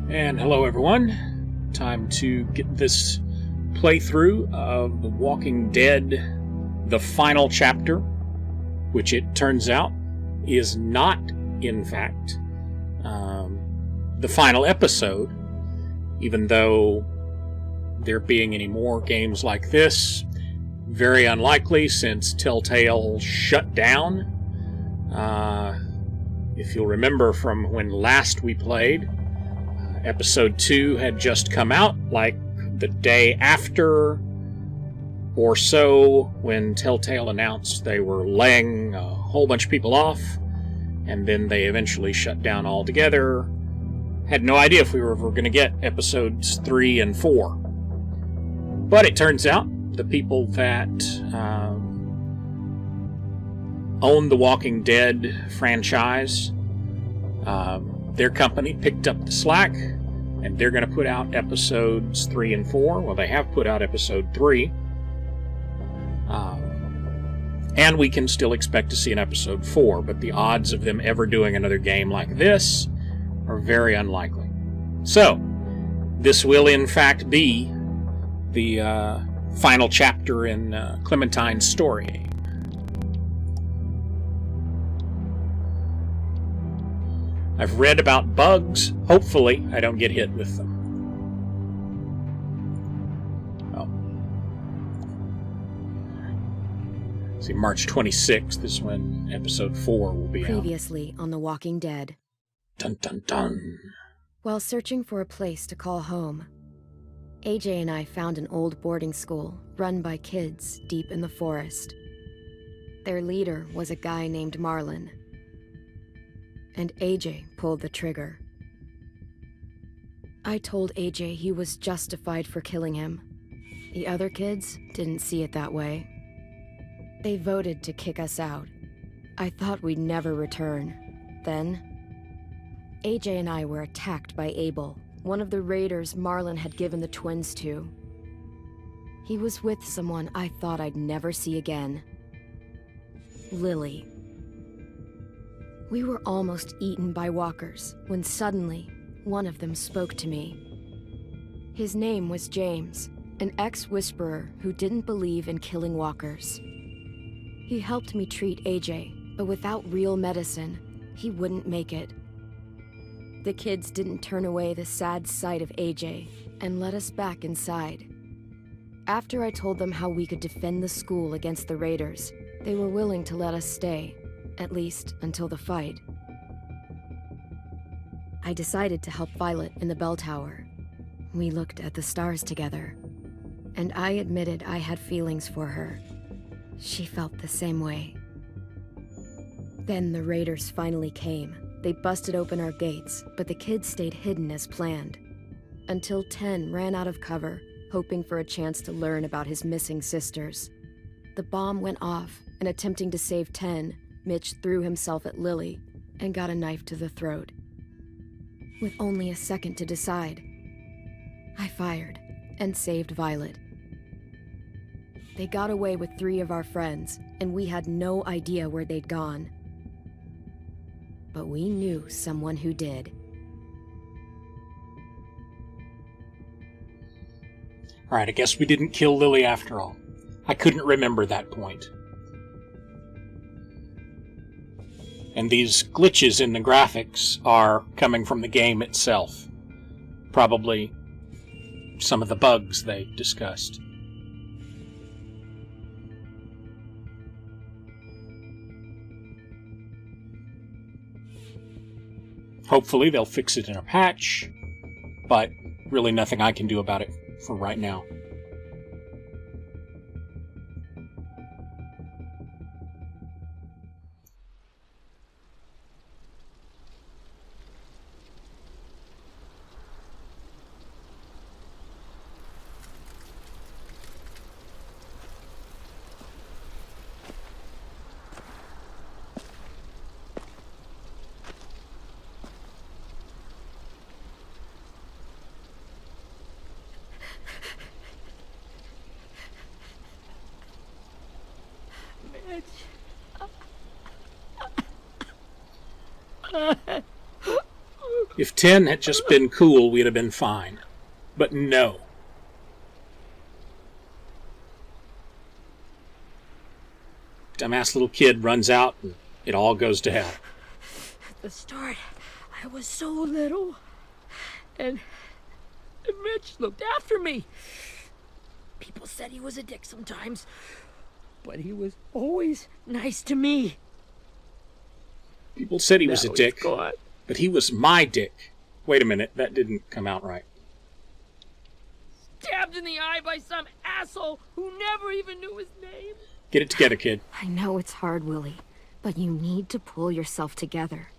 And hello everyone, time to get this playthrough of The Walking Dead, the final chapter, which it turns out is not, in fact, the final episode, even though there being any more games like this, very unlikely since Telltale shut down. If you'll remember from when last we played, Episode 2 had just come out, like the day after or so, when Telltale announced they were laying a whole bunch of people off, and then they eventually shut down altogether. Had no idea if we were ever going to get Episodes 3 and 4. But it turns out the people that own the Walking Dead franchise, their company picked up the slack, and they're going to put out Episodes 3 and 4. Well, they have put out Episode 3. And we can still expect to see an Episode 4, but the odds of them ever doing another game like this are very unlikely. So, this will in fact be the final chapter in Clementine's story. I've read about bugs. Hopefully, I don't get hit with them. Oh. See, March 26th is when Episode 4 will be Previously on The Walking Dead. Dun dun dun. While searching for a place to call home, AJ and I found an old boarding school run by kids deep in the forest. Their leader was a guy named Marlon, and AJ pulled the trigger. I told AJ he was justified for killing him. The other kids didn't see it that way. They voted to kick us out. I thought we'd never return. Then, AJ and I were attacked by Abel, one of the raiders Marlon had given the twins to. He was with someone I thought I'd never see again. Lily. We were almost eaten by walkers when suddenly one of them spoke to me. His name was James, an ex-whisperer who didn't believe in killing walkers. He helped me treat AJ, but without real medicine, he wouldn't make it. The kids didn't turn away the sad sight of AJ and let us back inside. After I told them how we could defend the school against the raiders, they were willing to let us stay. At least until the fight. I decided to help Violet in the bell tower. We looked at the stars together, and I admitted I had feelings for her. She felt the same way. Then the raiders finally came. They busted open our gates, but the kids stayed hidden as planned. Until 10 ran out of cover, hoping for a chance to learn about his missing sisters. The bomb went off, and attempting to save 10, Mitch threw himself at Lily and got a knife to the throat. With only a second to decide, I fired and saved Violet. They got away with 3 of our friends, and we had no idea where they'd gone. But we knew someone who did. Alright, I guess we didn't kill Lily after all. I couldn't remember that point. And these glitches in the graphics are coming from the game itself. Probably some of the bugs they discussed. Hopefully they'll fix it in a patch, but really nothing I can do about it for right now. If 10 had just been cool, we'd have been fine. But no. Dumbass little kid runs out and it all goes to hell. At the start, I was so little. And Mitch looked after me. People said he was a dick sometimes, but he was always nice to me. People said he was a dick, Gone. but he was my dick. Wait a minute, that didn't come out right. Stabbed in the eye by some asshole who never even knew his name. Get it together, kid. I know it's hard, Willie, but you need to pull yourself together.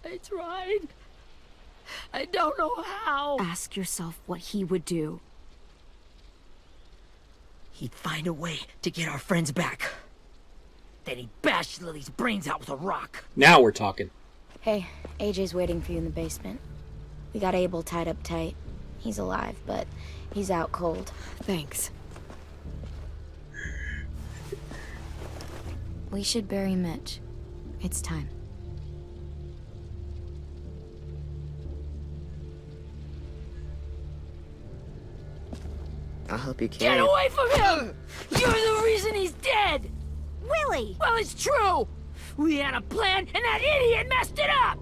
I tried. I don't know how. Ask yourself what he would do. He'd find a way to get our friends back. Then he'd bash Lily's brains out with a rock. Now we're talking. Hey, AJ's waiting for you in the basement. We got Abel tied up tight. He's alive, but he's out cold. Thanks. We should bury Mitch. It's time. I'll help you carry Get it. away from him! You're the reason he's dead! Willie! Well, it's true! We had a plan, and that idiot messed it up!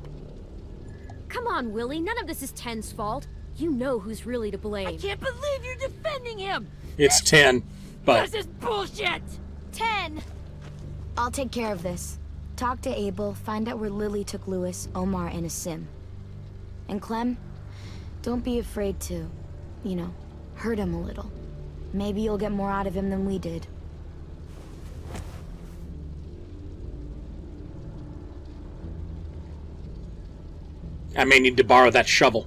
Come on, Willie. None of this is Ten's fault. You know who's really to I blame. can't believe you're defending him! It's 10, but This is bullshit! 10! I'll take care of this. Talk to Abel, find out where Lily took Lewis, Omar, and a sim. And Clem, don't be afraid to, hurt him a little. Maybe you'll get more out of him than we did. I may need to borrow that shovel.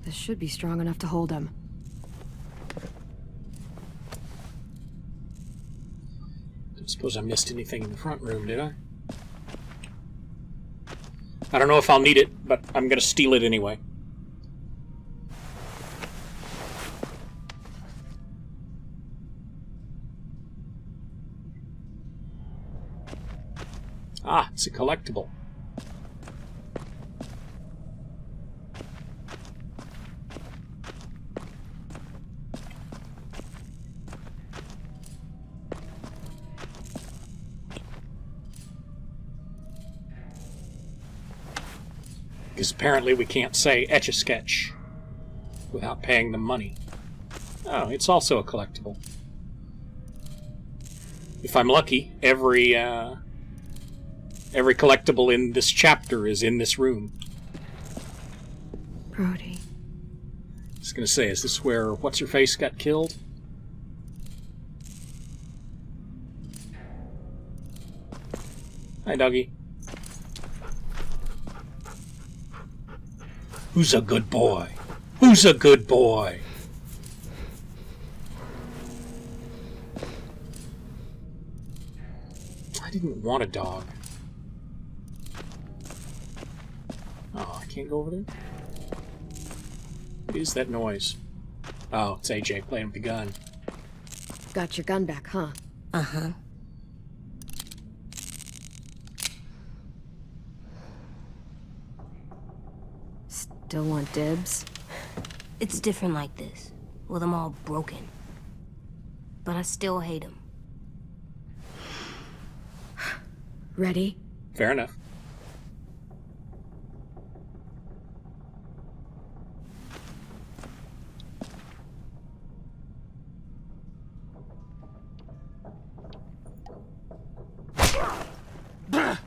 This should be strong enough to hold him. Don't suppose I missed anything in the front room, did I? I don't know if I'll need it, but I'm gonna steal it anyway. Ah, it's a collectible. Because apparently we can't say Etch-a-Sketch without paying them money. Oh, it's also a collectible. If I'm lucky, every collectible in this chapter is in this room. Brody. I was gonna say, is this where What's-Her-Face got killed? Hi, doggy. Who's a good boy? Who's a good boy? I didn't want a dog. Oh, I can't go over there? What is that noise? Oh, it's AJ playing with the gun. Got your gun back, huh? Uh-huh. Still want dibs? It's different like this, with them all broken. But I still hate them. Ready? Fair enough. The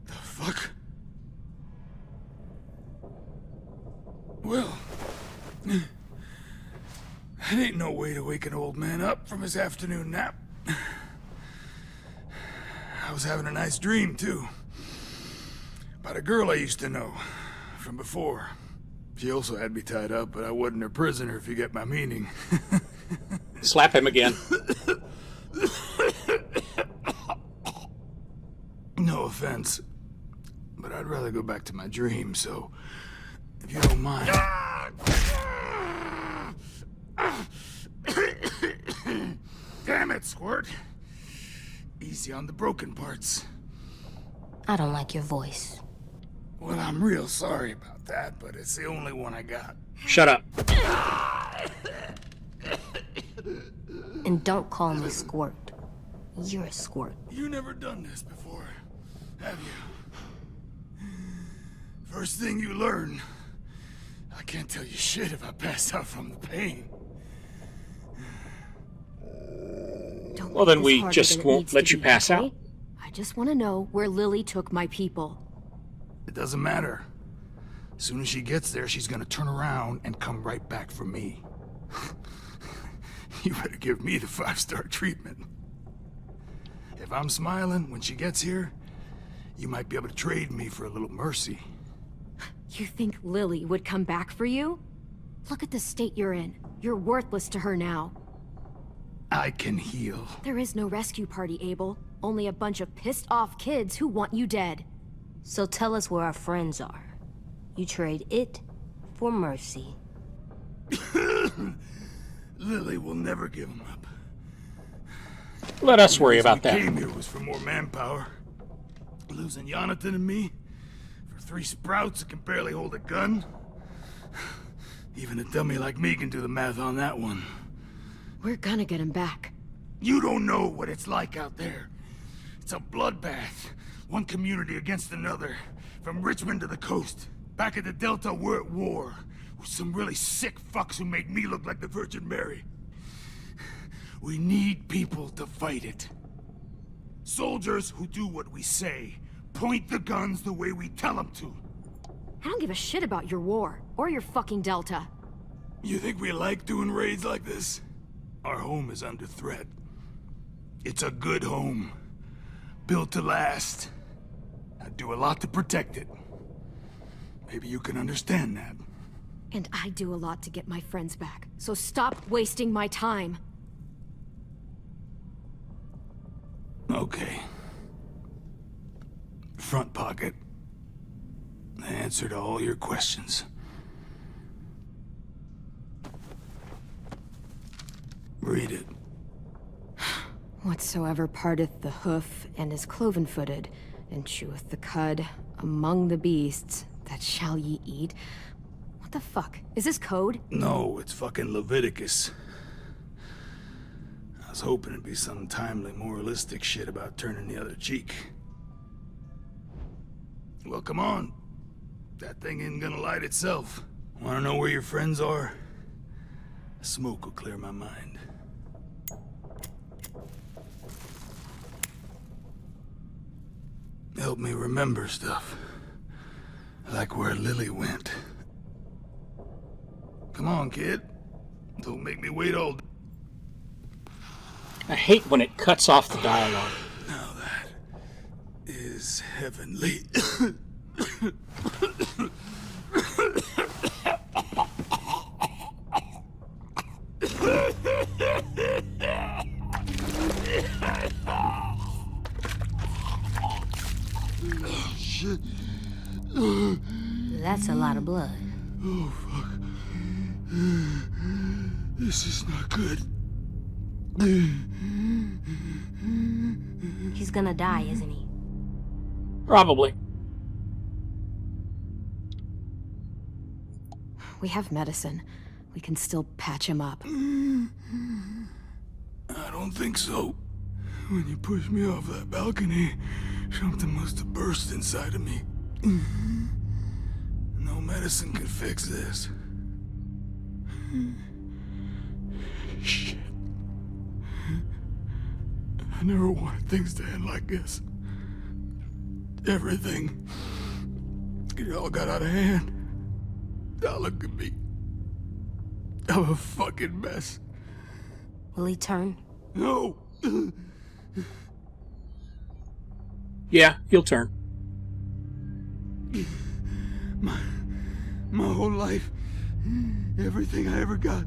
fuck? Well, that ain't no way to wake an old man up from his afternoon nap. was having a nice dream, too. About a girl I used to know from before. She also had me tied up, but I wasn't her prisoner, if you get my meaning. Slap him again. No offense, but I'd rather go back to my dream, so if you don't mind. Damn it, Squirt. Easy on the broken parts. I don't like your voice. Well, I'm real sorry about that, but it's the only one I got. Shut up. And don't call me Squirt. You're a squirt. You never done this before, have you? First thing you learn, I can't tell you shit if I pass out from the pain. Don't Well, make then this we harder just than it won't needs let to you be, pass okay? out. I just want to know where Lily took my people. It doesn't matter. As soon as she gets there, she's gonna turn around and come right back for me. You better give me the 5-star treatment. If I'm smiling when she gets here, you might be able to trade me for a little mercy. You think Lily would come back for you? Look at the state you're in. You're worthless to her now. I can heal. There is no rescue party, Abel. Only a bunch of pissed-off kids who want you dead. So tell us where our friends are. You trade it for mercy. Lily will never give him up. Let us worry about The that. reason we came here was for more manpower. Losing Jonathan and me for 3 sprouts that can barely hold a gun. Even a dummy like me can do the math on that one. We're gonna get him back. You don't know what it's like out there. It's a bloodbath. One community against another. From Richmond to the coast. Back at the Delta, we're at war. With some really sick fucks who made me look like the Virgin Mary. We need people to fight it. Soldiers who do what we say. Point the guns the way we tell them to. I don't give a shit about your war, or your fucking Delta. You think we like doing raids like this? Our home is under threat. It's a good home. Built to last. I'd do a lot to protect it. Maybe you can understand that. And I do a lot to get my friends back, so stop wasting my time. Okay. Front pocket. The answer to all your questions. Read it. Whatsoever parteth the hoof and is cloven-footed, and cheweth the cud among the beasts, that shall ye eat. What the fuck? Is this code? No, it's fucking Leviticus. I was hoping it'd be some timely, moralistic shit about turning the other cheek. Well, come on. That thing ain't gonna light itself. Wanna know where your friends are? Smoke will clear my mind. Help me remember stuff. Like where Lily went. Come on, kid. Don't make me wait all day. I hate when it cuts off the dialogue. Now that is heavenly. Oh, shit. That's a lot of blood. Oh, fuck. This is not good. He's gonna die, isn't he? Probably. We have medicine. We can still patch him up. I don't think so. When you pushed me off that balcony, something must have burst inside of me. No medicine can fix this. Shit. I never wanted things to end like this. Everything. It all got out of hand. Now look at me. I'm a fucking mess. Will he turn? No! Yeah, he'll turn. My whole life, everything I ever got,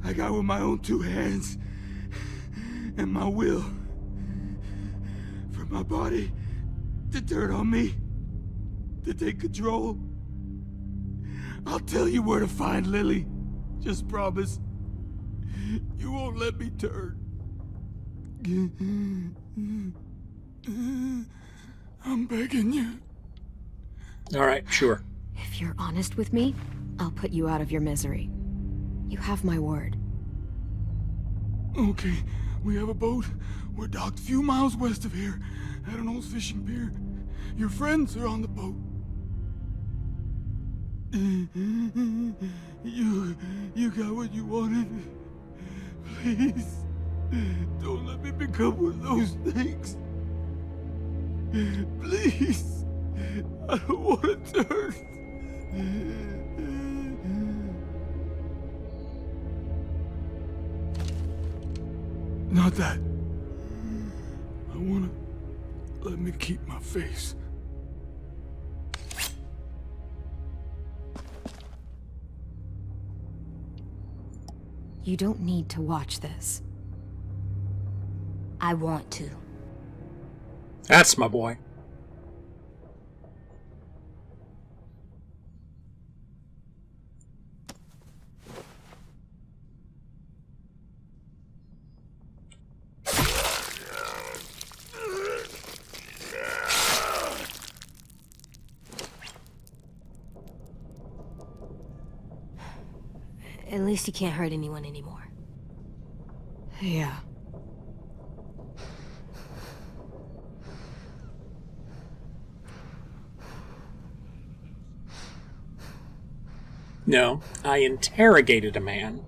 I got with my own 2 hands. And my will. For my body to turn on me, to take control. I'll tell you where to find Lily. Just promise. You won't let me turn. I'm begging you. All right, sure. If you're honest with me, I'll put you out of your misery. You have my word. Okay, we have a boat. We're docked a few miles west of here, at an old fishing pier. Your friends are on the boat. You got what you wanted. Please, don't let me become one of those things. Please, I don't want to turn. Not that. I want to let me keep my face. You don't need to watch this. I want to. That's my boy. At least he can't hurt anyone anymore. Yeah. No, I interrogated a man.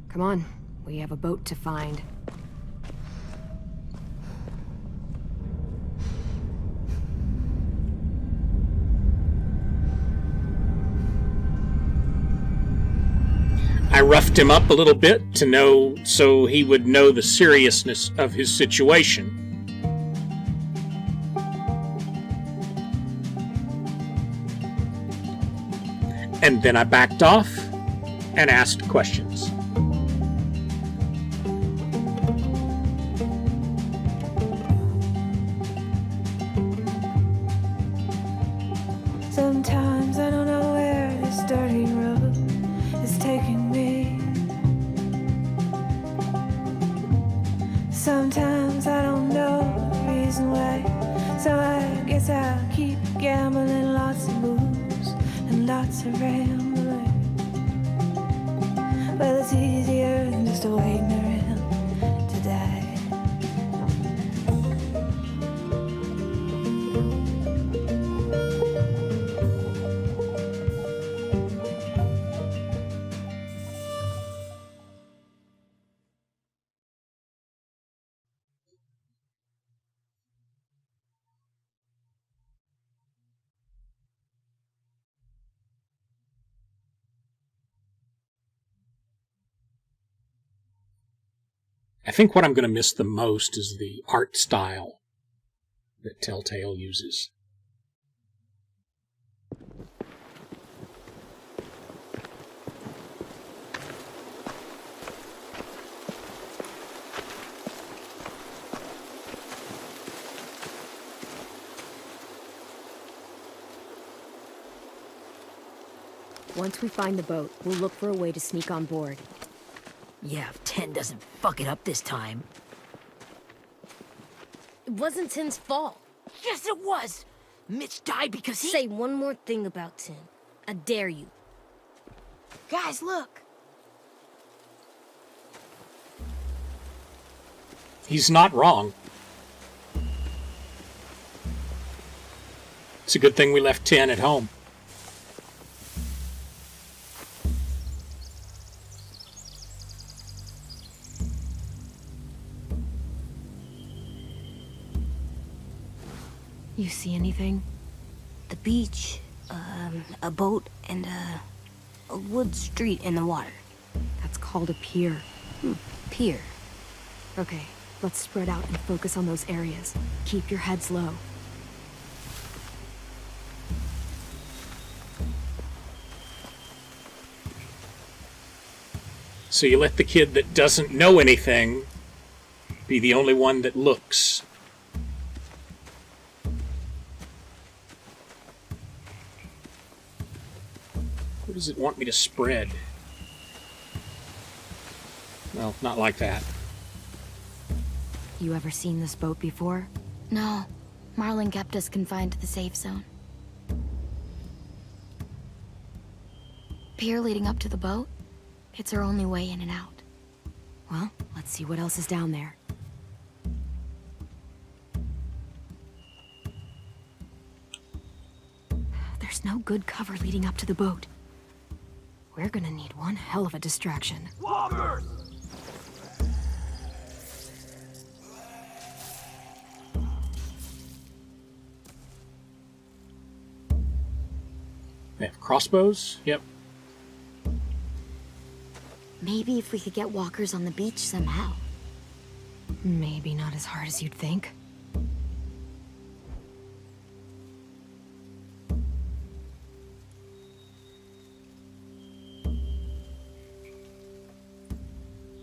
Come on, we have a boat to find. I roughed him up a little bit to know, so he would know the seriousness of his situation. And then I backed off and asked questions. Sometimes I don't know where this dirty road is taking me. Sometimes I don't know the reason why, so I guess I'll keep gambling. Lots of moves and lots of rambling. Well, it's easier than just waiting around to die. I think what I'm going to miss the most is the art style that Telltale uses. Once we find the boat, we'll look for a way to sneak on board. Yeah, if 10 doesn't fuck it up this time. It wasn't Tin's fault. Yes, it was! Mitch died because he— Say one more thing about Tin. I dare you. Guys, look! He's not wrong. It's a good thing we left 10 at home. You see anything? The beach, a boat, and a wood street in the water. That's called a pier. Pier. Okay, Let's spread out and focus on those areas. Keep your heads low. So you let the kid that doesn't know anything be the only one that looks. Where does it want me to spread? Well, not like that. You ever seen this boat before? No. Marlin kept us confined to the safe zone. Pier leading up to the boat? It's our only way in and out. Well, let's see what else is down there. There's no good cover leading up to the boat. We're gonna need one hell of a distraction. Walkers! They have crossbows? Yep. Maybe if we could get walkers on the beach somehow. Maybe not as hard as you'd think.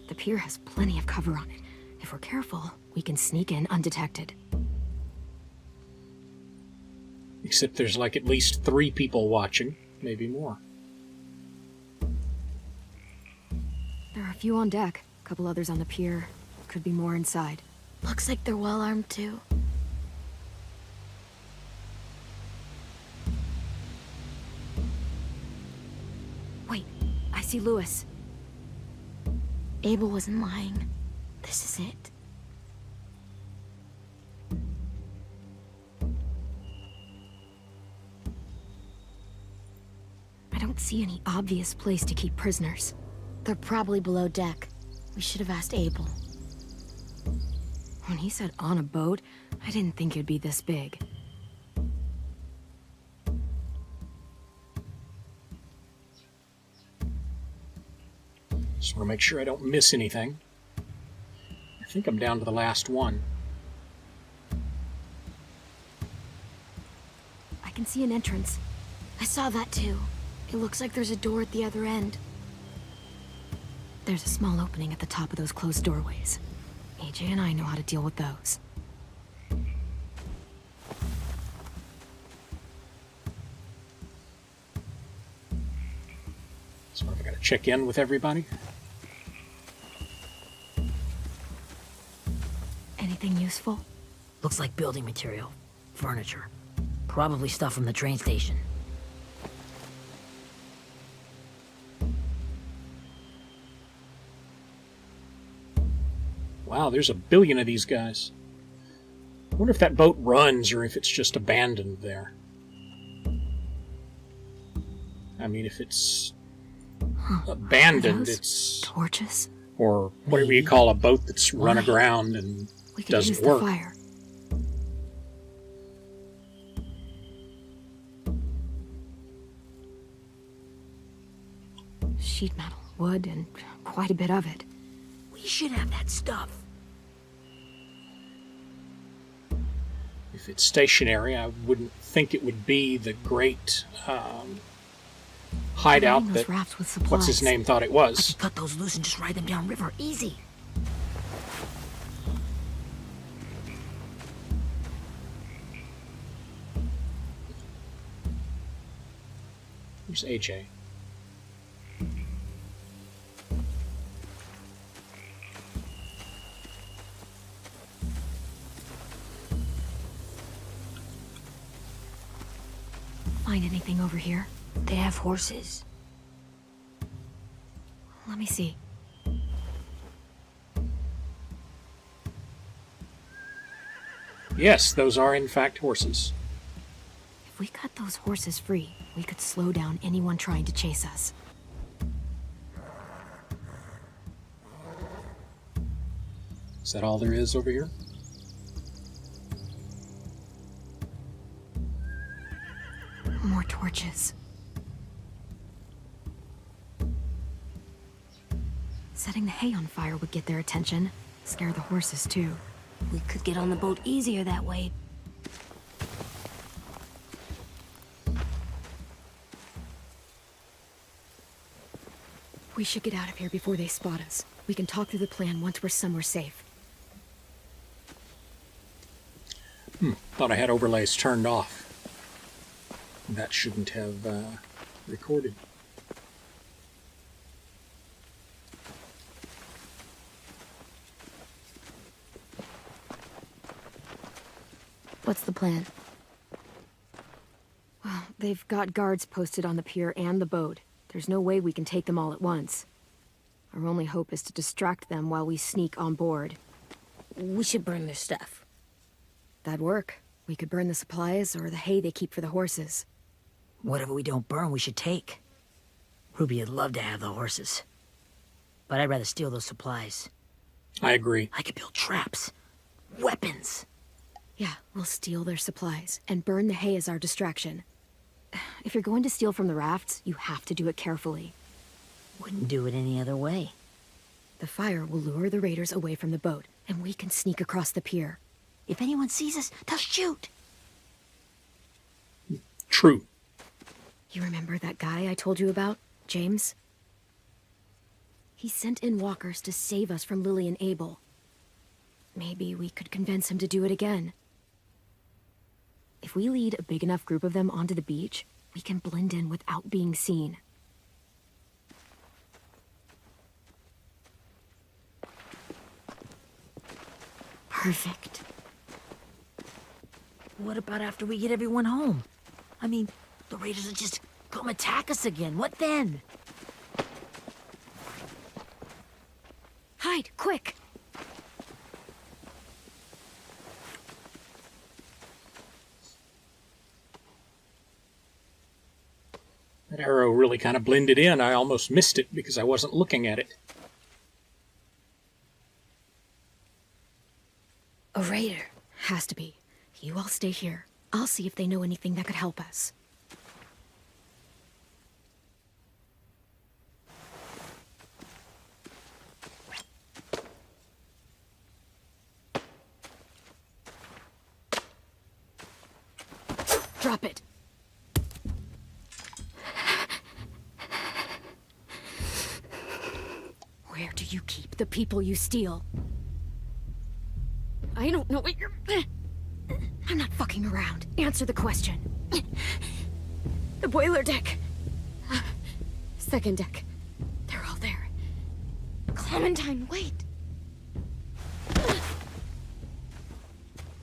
The pier has plenty of cover on it. If we're careful, we can sneak in undetected. Except there's like at least 3 people watching, maybe more. There are a few on deck, a couple others on the pier. Could be more inside. Looks like they're well armed too. Wait, I see Lewis. Abel wasn't lying. This is it. I don't see any obvious place to keep prisoners. They're probably below deck. We should have asked Abel. When he said on a boat, I didn't think it'd be this big. Just want to make sure I don't miss anything. I think I'm down to the last one. I can see an entrance. I saw that too. It looks like there's a door at the other end. There's a small opening at the top of those closed doorways. AJ and I know how to deal with those. So I gotta check in with everybody. Anything useful? Looks like building material. Furniture. Probably stuff from the train station. Wow, there's a billion of these guys. I wonder if that boat runs or if it's just abandoned there. I mean, if it's abandoned, it's... torches? Or whatever you call a boat that's run aground and We could doesn't use work. the fire. Sheet metal, wood, and quite a bit of it. We should have that stuff. If it's stationary, I wouldn't think it would be the great hideout Those that rafts with supplies. what's his name thought it I was. could cut those loose and just ride them downriver. Easy. Where's AJ? Find anything over here? They have horses. Let me see. Yes, those are in fact horses. If we cut those horses free, we could slow down anyone trying to chase us. Is that all there is over here? More torches. Setting the hay on fire would get their attention. Scare the horses, too. We could get on the boat easier that way. We should get out of here before they spot us. We can talk through the plan once we're somewhere safe. Thought I had overlays turned off. That shouldn't have recorded. What's the plan? Well, they've got guards posted on the pier and the boat. There's no way we can take them all at once. Our only hope is to distract them while we sneak on board. We should burn their stuff. That'd work. We could burn the supplies or the hay they keep for the horses. Whatever we don't burn, we should take. Ruby would love to have the horses. But I'd rather steal those supplies. I agree. I could build traps. Weapons. Yeah, we'll steal their supplies and burn the hay as our distraction. If you're going to steal from the rafts, you have to do it carefully. Wouldn't do it any other way. The fire will lure the raiders away from the boat, and we can sneak across the pier. If anyone sees us, they'll shoot. True. You remember that guy I told you about, James? He sent in walkers to save us from Lily and Abel. Maybe we could convince him to do it again. If we lead a big enough group of them onto the beach, we can blend in without being seen. Perfect. What about after we get everyone home? I mean, the raiders will just come attack us again. What then? Hide, quick! That arrow really kind of blended in. I almost missed it because I wasn't looking at it. A raider. Has to be. You all stay here. I'll see if they know anything that could help us. Drop it. Where do you keep the people you steal? I don't know what you're... I'm not fucking around. Answer the question. The boiler deck. Second deck. They're all there. Clementine, wait.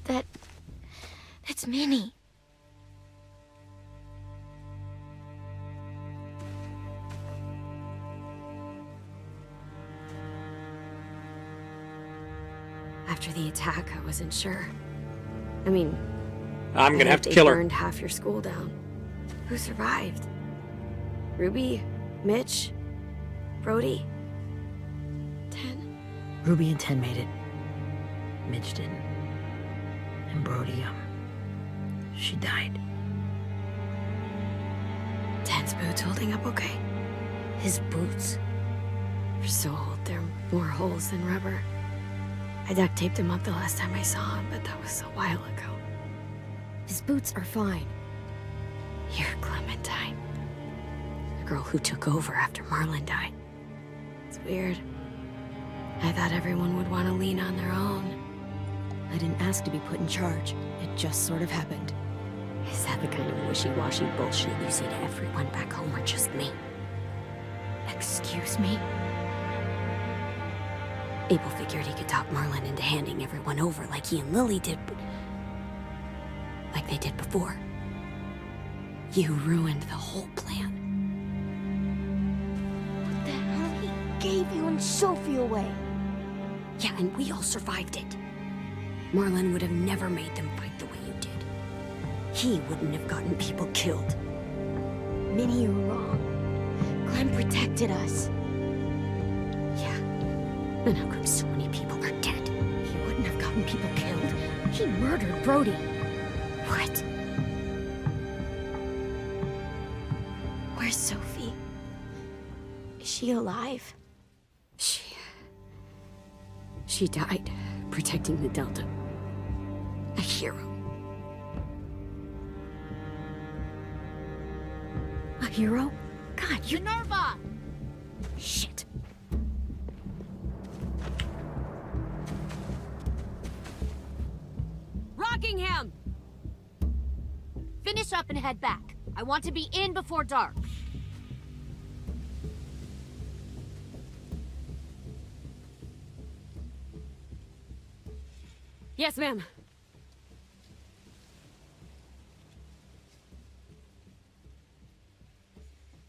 That's Minnie. After the attack, I wasn't sure. I mean, I'm gonna have to kill her. Burned half your school down. Who survived? Ruby? Mitch? Brody? 10? Ruby and 10 made it. Mitch didn't. And Brody, she died. 10's boots holding up okay? His boots. They're so old, there are more holes than rubber. I duct taped him up the last time I saw him, but that was a while ago. His boots are fine. You're Clementine. The girl who took over after Marlon died. It's weird. I thought everyone would want to lean on their own. I didn't ask to be put in charge. It just sort of happened. Is that the kind of wishy-washy bullshit you say to everyone back home or just me? Excuse me? Abel figured he could talk Marlon into handing everyone over like he and Lily did, but... like they did before. You ruined the whole plan. What the hell? He gave you and Sophie away. Yeah, and we all survived it. Marlon would have never made them fight the way you did. He wouldn't have gotten people killed. Minnie, you're wrong. Clem protected us. Yeah. And how come so many people are dead? He wouldn't have gotten people killed. He murdered Brody. What? Where's Sophie? Is she alive? She She died protecting the Delta. A hero. A hero? God, you're... Minerva! Shit. Rockingham! Finish up and head back. I want to be in before dark. Yes, ma'am.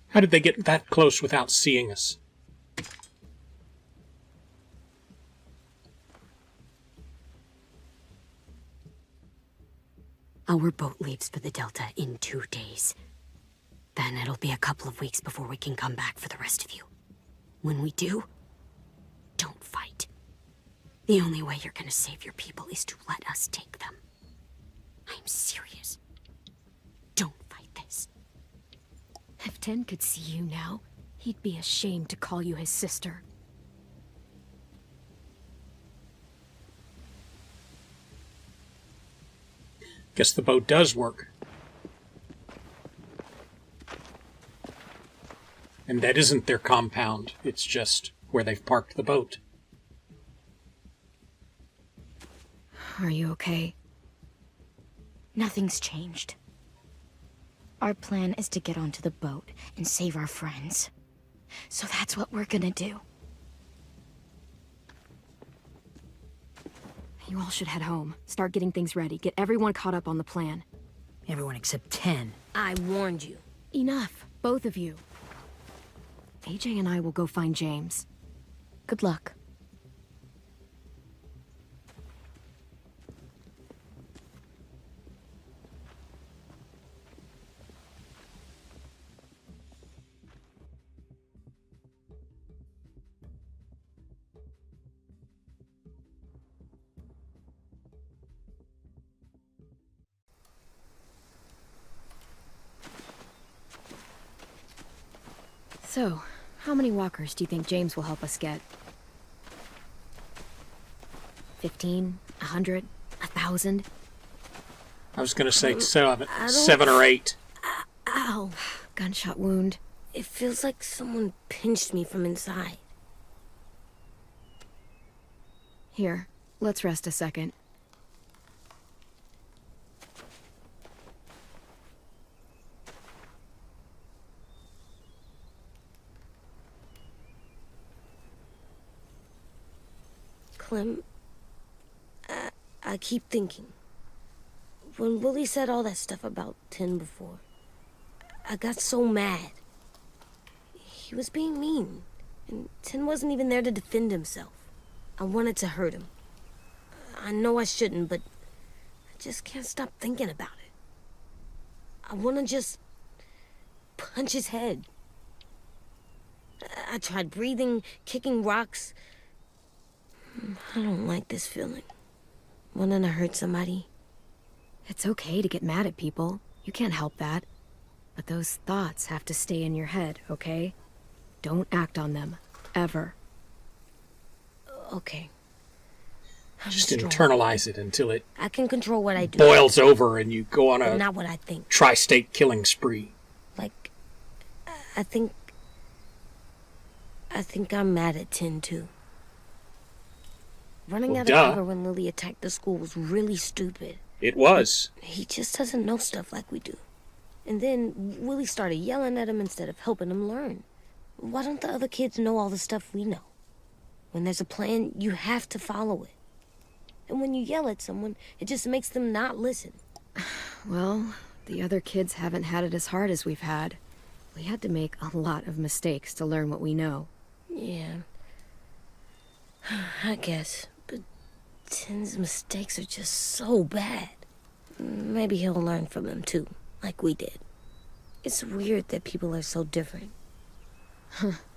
How did they get that close without seeing us? Our boat leaves for the Delta in 2 days. Then it'll be a couple of weeks before we can come back for the rest of you. When we do, don't fight. The only way you're gonna save your people is to let us take them. I'm serious. Don't fight this. If Tin could see you now, he'd be ashamed to call you his sister. Guess the boat does work. And that isn't their compound. It's just where they've parked the boat. Are you okay? Nothing's changed. Our plan is to get onto the boat and save our friends. So that's what we're gonna do. You all should head home. Start getting things ready. Get everyone caught up on the plan. Everyone except 10. I warned you. Enough, both of you. AJ and I will go find James. Good luck. So, how many walkers do you think James will help us get? 15? 100? 1,000? I was going to say 7 or 8. Ow. Gunshot wound. It feels like someone pinched me from inside. Here, let's rest a second. Clem, I keep thinking. When Willie said all that stuff about Tin before, I got so mad. He was being mean, and Tin wasn't even there to defend himself. I wanted to hurt him. I know I shouldn't, but I just can't stop thinking about it. I want to just punch his head. I tried breathing, kicking rocks. I don't like this feeling. Wanting to hurt somebody. It's okay to get mad at people. You can't help that. But those thoughts have to stay in your head, okay? Don't act on them. Ever. Okay. I'm Just strong. internalize it until it I can control what I do. boils over and you go on but a not what I think. tri-state killing spree. Like, I think I'm mad at Tin, too. Running Well, out duh. of cover when Lily attacked the school was really stupid. It was. He just doesn't know stuff like we do. And then Willie started yelling at him instead of helping him learn. Why don't the other kids know all the stuff we know? When there's a plan, you have to follow it. And when you yell at someone, it just makes them not listen. Well, the other kids haven't had it as hard as we've had. We had to make a lot of mistakes to learn what we know. Yeah. I guess. But Tin's mistakes are just so bad. Maybe he'll learn from them too, like we did. It's weird that people are so different.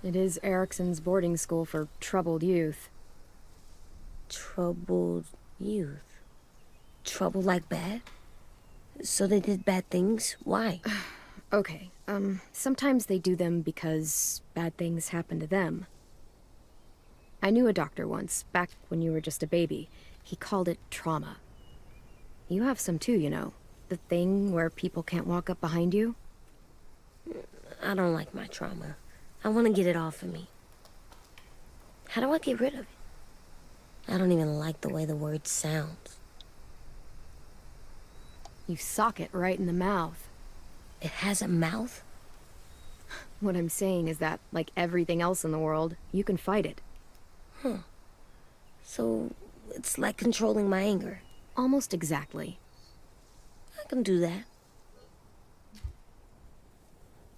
It is Erickson's boarding school for troubled youth. Troubled youth? Trouble like bad? So they did bad things? Why? Okay, sometimes they do them because bad things happen to them. I knew a doctor once, back when you were just a baby. He called it trauma. You have some too, you know. The thing where people can't walk up behind you. I don't like my trauma. I want to get it off of me. How do I get rid of it? I don't even like the way the word sounds. You sock it right in the mouth. It has a mouth? What I'm saying is that, like everything else in the world, you can fight it. Huh. So, it's like controlling my anger. Almost exactly. I can do that.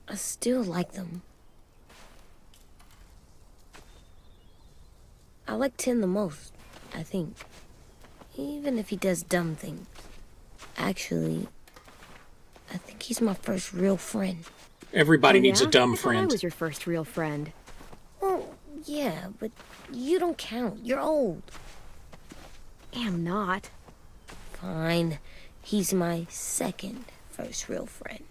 I still like them. I like Tin the most, I think. Even if he does dumb things. Actually, I think he's my first real friend. Everybody needs a I dumb thought friend. I was your first real friend. Well, yeah, but you don't count. You're old. Am not. Fine. He's my second first real friend.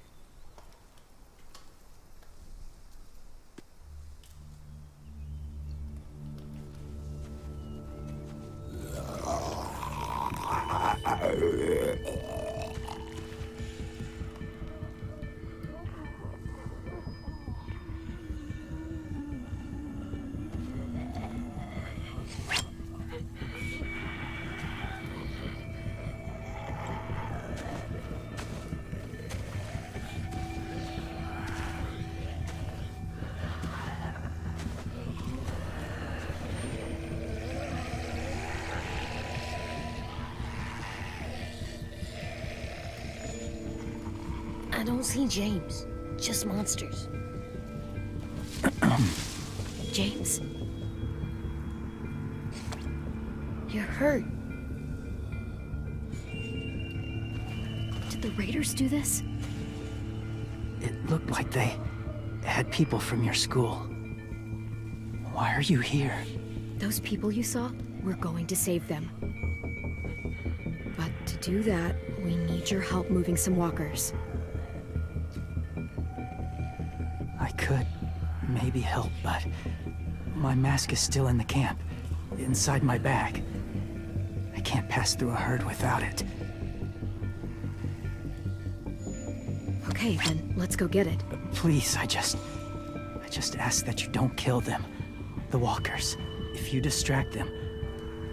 I don't see James, just monsters. James? You're hurt. Did the Raiders do this? It looked like they had people from your school. Why are you here? Those people you saw, we're going to save them. But to do that, we need your help moving some walkers. I could maybe help, but my mask is still in the camp, inside my bag. I can't pass through a herd without it. Okay, then let's go get it. Please, I just ask that you don't kill them. The walkers. If you distract them,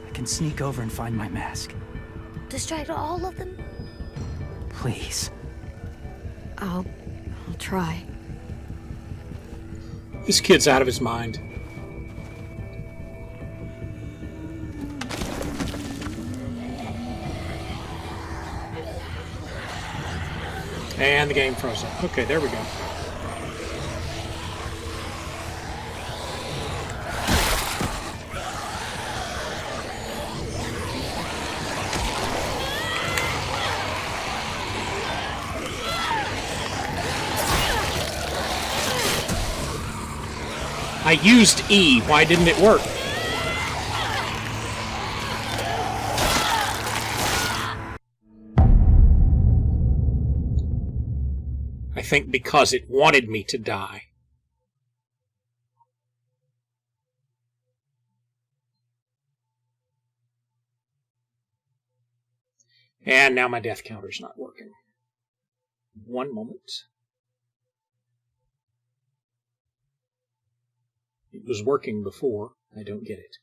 I can sneak over and find my mask. Distract all of them? Please. I'll try. This kid's out of his mind. And the game froze up. Okay, there we go. I used E. Why didn't it work? I think because it wanted me to die. And now my death counter's not working. One moment. It was working before. I don't get it.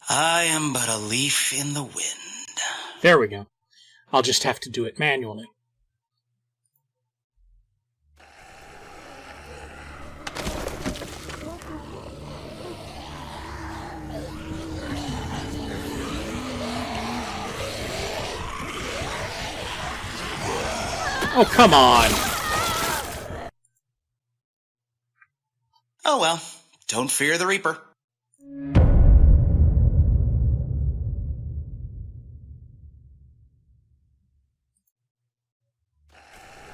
I am but a leaf in the wind. There we go. I'll just have to do it manually. Oh, come on. Oh well, don't fear the Reaper.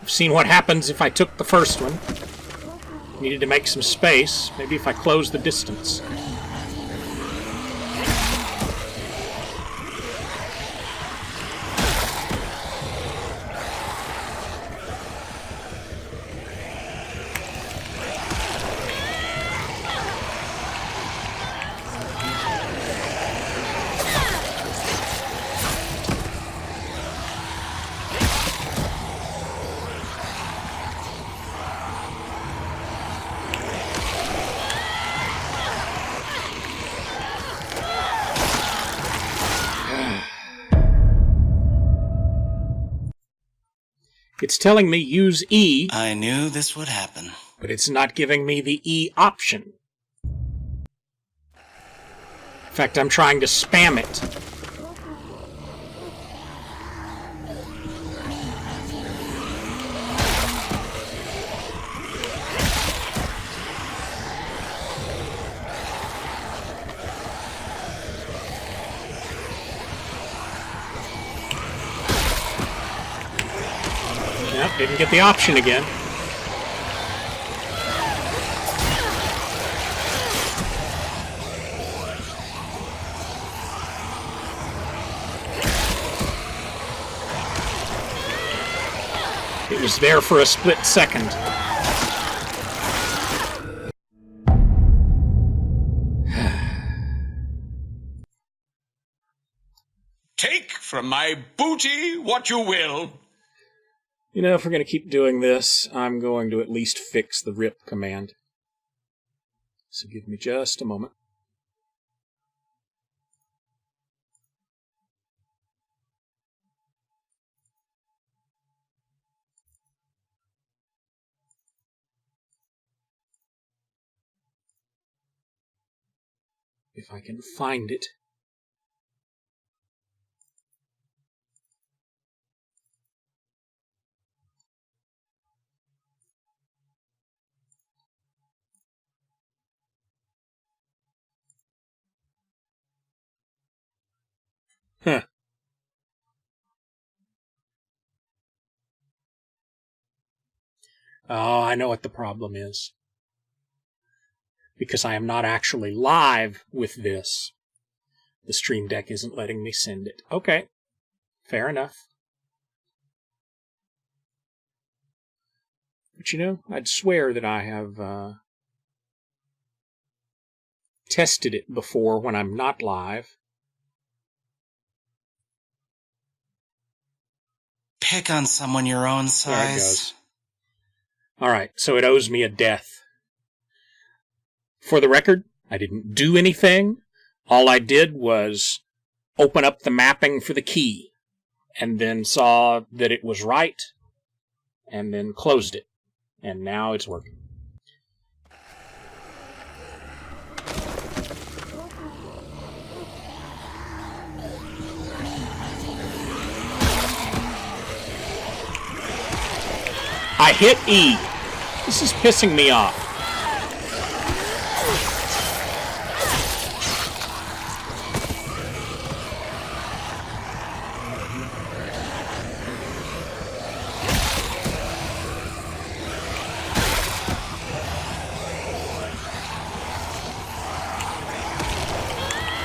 I've seen what happens if I took the first one. Needed to make some space. Maybe if I close the distance. It's telling me use E. I knew this would happen. But it's not giving me the E option. In fact, I'm trying to spam it. Yep, didn't get the option again. It was there for a split second. Take from my booty what you will. You know, if we're going to keep doing this, I'm going to at least fix the rip command. So give me just a moment. If I can find it. Huh. Oh, I know what the problem is. Because I am not actually live with this. The Stream Deck isn't letting me send it. Okay. Fair enough. But you know, I'd swear that I have tested it before when I'm not live. Pick on someone your own size. There it goes. Alright, so it owes me a death. For the record, I didn't do anything. All I did was open up the mapping for the key, and then saw that it was right, and then closed it. And now it's working. I hit E. This is pissing me off.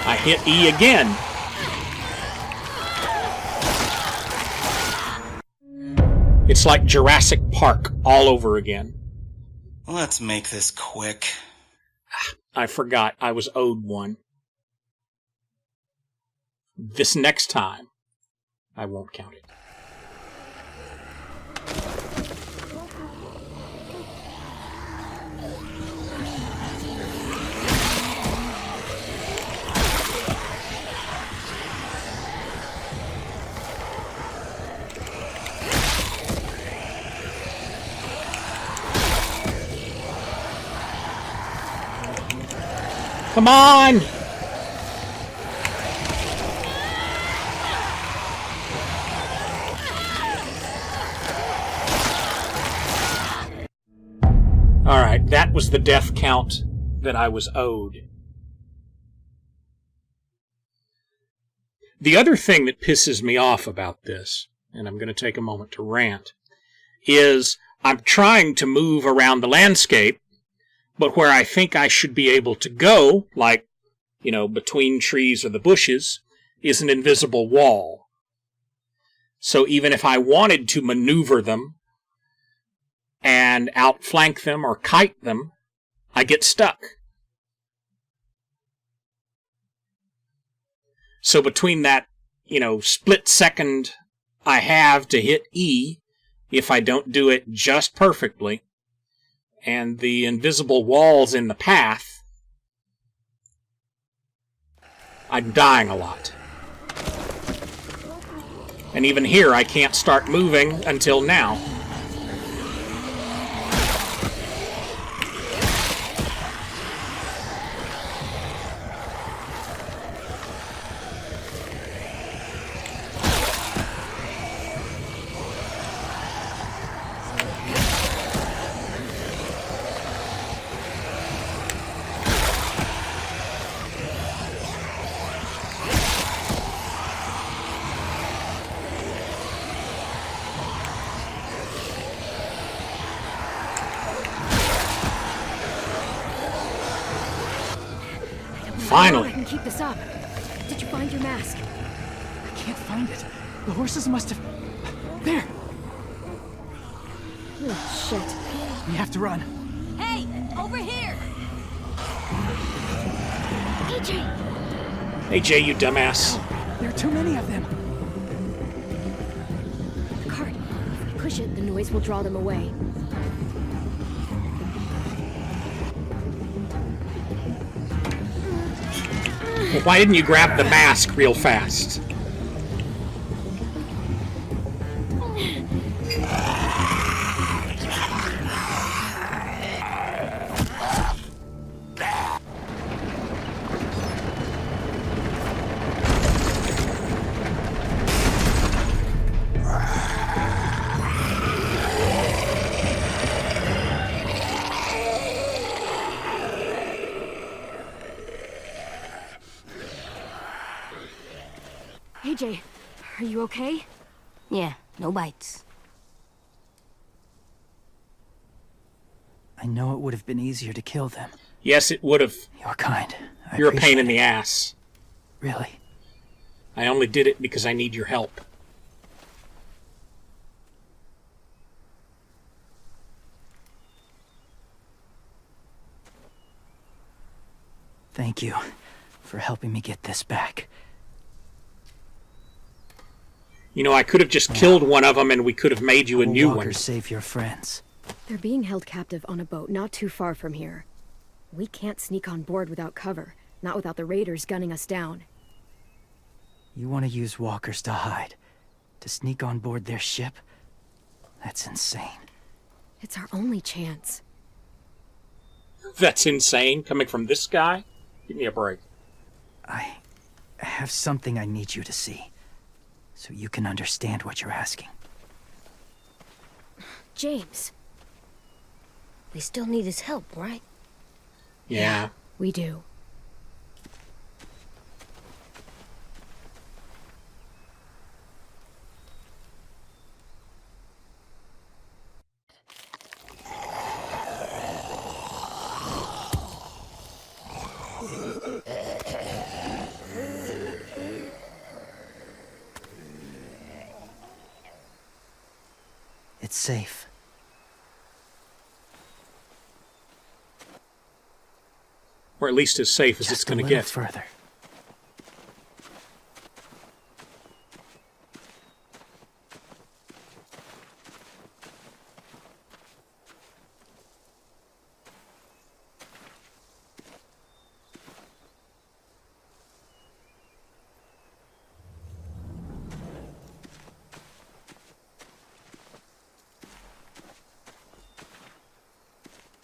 I hit E again. It's like Jurassic Park all over again. Let's make this quick. I forgot I was owed one. This next time, I won't count it. Come on! Alright, that was the death count that I was owed. The other thing that pisses me off about this, and I'm going to take a moment to rant, is I'm trying to move around the landscape But where I think I should be able to go, like, you know, between trees or the bushes, is an invisible wall. So even if I wanted to maneuver them and outflank them or kite them, I get stuck. So between that, you know, split second I have to hit E, if I don't do it just perfectly, and the invisible walls in the path, I'm dying a lot. And even here, I can't start moving until now. Finally. I can keep this up. Did you find your mask? I can't find it. The horses must have... There! Oh, shit. We have to run. Hey, over here! AJ! AJ, you dumbass. There are too many of them. The cart. If we push it, the noise will draw them away. Well, why didn't you grab the mask real fast? AJ, are you okay? Yeah, no bites. I know it would have been easier to kill them. Yes, it would have. You're kind. You're a pain in the ass. Really? I only did it because I need your help. Thank you for helping me get this back. You know, I could have just killed one of them and we could have made you a new one. Save your friends. They're being held captive on a boat not too far from here. We can't sneak on board without cover, not without the raiders gunning us down. You want to use walkers to hide? To sneak on board their ship? That's insane. It's our only chance. That's insane, coming from this guy? Give me a break. I have something I need you to see, so you can understand what you're asking. James. We still need his help, right? Yeah. We do. It's safe. Or at least as safe as it's going to get. Further.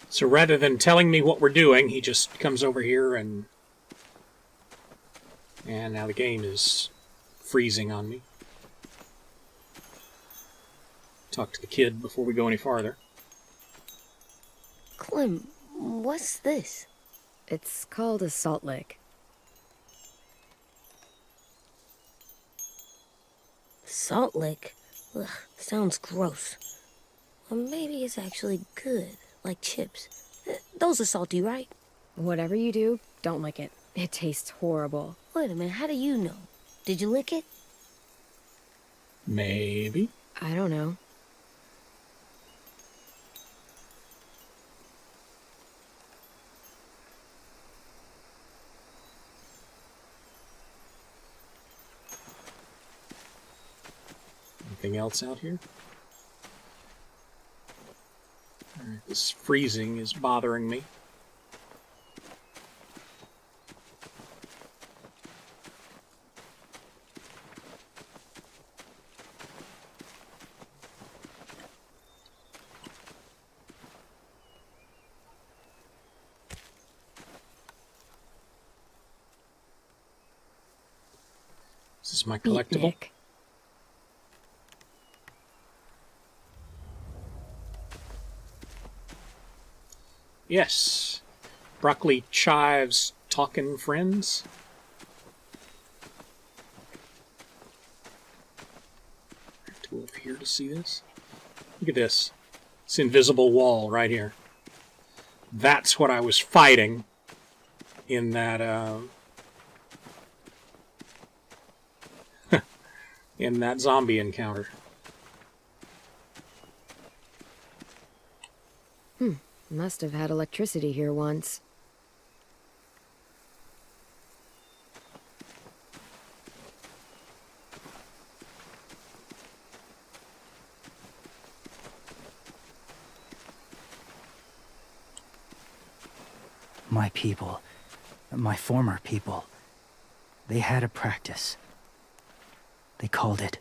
So rather than telling me what we're doing, he just comes over here and now the game is freezing on me. Talk to the kid before we go any farther. Clem, what's this? It's called a salt lick. Salt lick? Ugh, sounds gross. Or maybe it's actually good, like chips. Those are salty, right? Whatever you do, don't lick it. It tastes horrible. Wait a minute, how do you know? Did you lick it? Maybe. I don't know. Anything else out here? Alright, this freezing is bothering me. Is this my collectible? Beatnik. Yes. Broccoli chives talking friends. I have to go over here to see this. Look at this. This invisible wall right here. That's what I was fighting in that in that zombie encounter. Must have had electricity here once. My people, my former people, they had a practice. They called it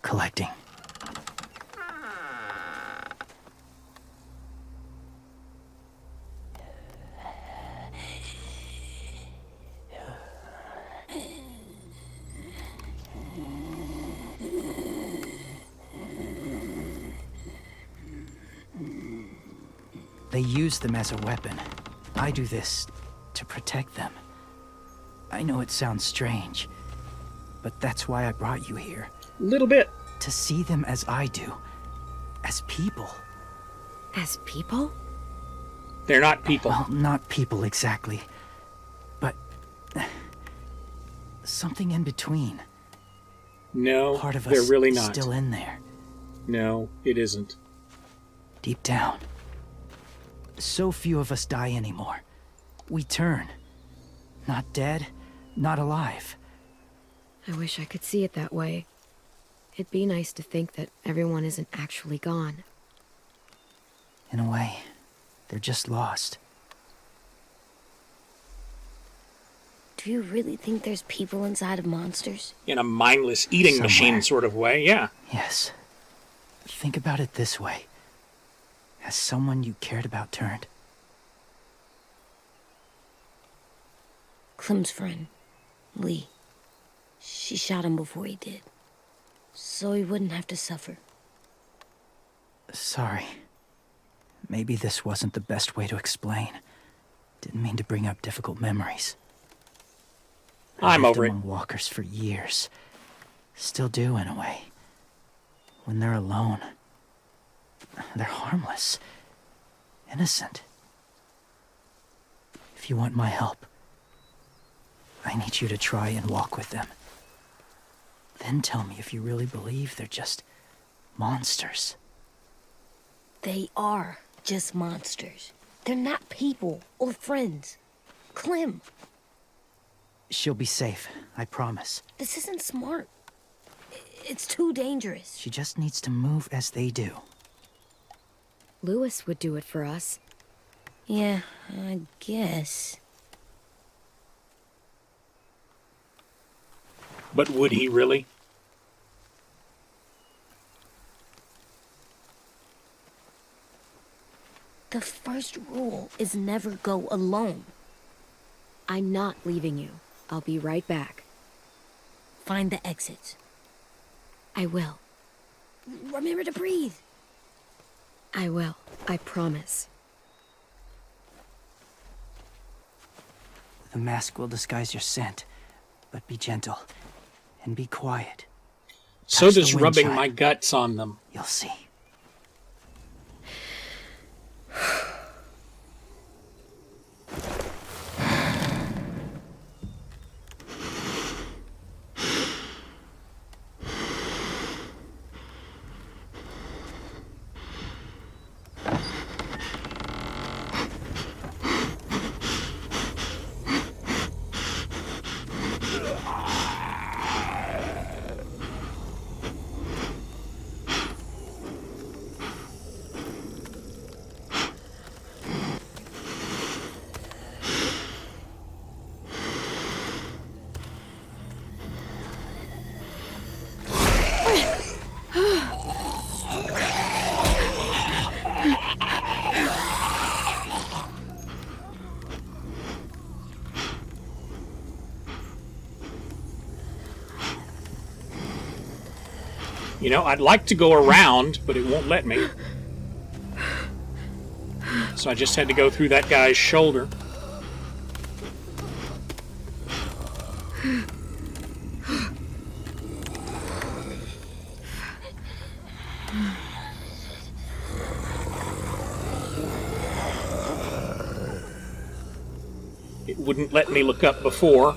collecting. They use them as a weapon. I do this to protect them. I know it sounds strange, but that's why I brought you here. A little bit. To see them as I do. As people. As people? They're not people. Well, not people exactly. But something in between. No, Part of they're us really not. Still in there. No, it isn't. Deep down. So few of us die anymore. We turn. Not dead, not alive. I wish I could see it that way. It'd be nice to think that everyone isn't actually gone. In a way, they're just lost. Do you really think there's people inside of monsters? In a mindless eating machine Somewhere. sort of way, yeah. Yes. Think about it this way. Has someone you cared about turned? Clem's friend, Lee. She shot him before he did. So he wouldn't have to suffer. Sorry. Maybe this wasn't the best way to explain. Didn't mean to bring up difficult memories. I'm lived over it. among walkers for years. Still do, in a way. When they're alone, they're harmless. Innocent. If you want my help, I need you to try and walk with them. Then tell me if you really believe they're just monsters. They are just monsters. They're not people or friends. Clem, She'll be safe, I promise. this isn't smart. It's too dangerous. She just needs to move as they do. Lewis would do it for us. Yeah, I guess. But would he really? The first rule is never go alone. I'm not leaving you. I'll be right back. Find the exits. I will. Remember to breathe. I will. I promise. The mask will disguise your scent, but be gentle and be quiet. So Touch the does wind rubbing chime. my guts on them. You'll see. You know, I'd like to go around, but it won't let me. So I just had to go through that guy's shoulder. It wouldn't let me look up before.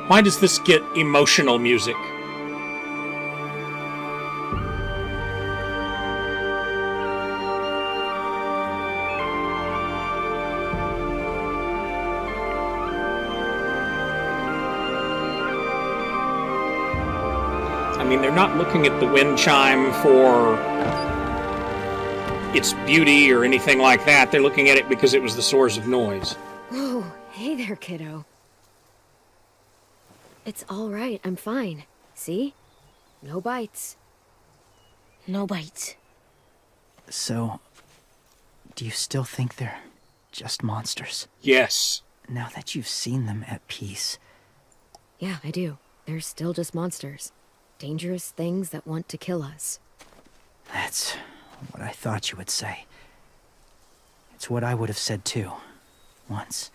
Why does this get emotional music? I mean, they're not looking at the wind chime for its beauty or anything like that. They're looking at it because it was the source of noise. Whoa, hey there, kiddo. It's all right, I'm fine. See? No bites. No bites. So, do you still think they're just monsters? Yes. Now that you've seen them at peace. Yeah, I do. They're still just monsters. Dangerous things that want to kill us. That's what I thought you would say. It's what I would have said too. Once.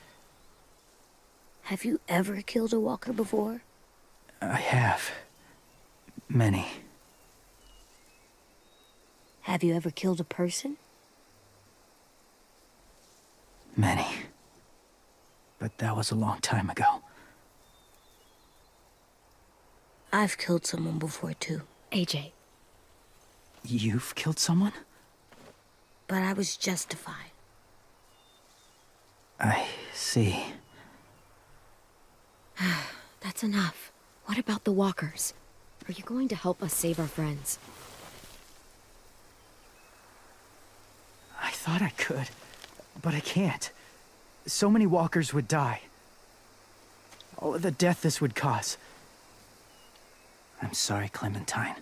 Have you ever killed a walker before? I have. Many. Have you ever killed a person? Many. But that was a long time ago. I've killed someone before too. AJ. You've killed someone? But I was justified. I see. That's enough. What about the walkers? Are you going to help us save our friends? I thought I could, but I can't. So many walkers would die. Oh, the death this would cause. I'm sorry, Clementine,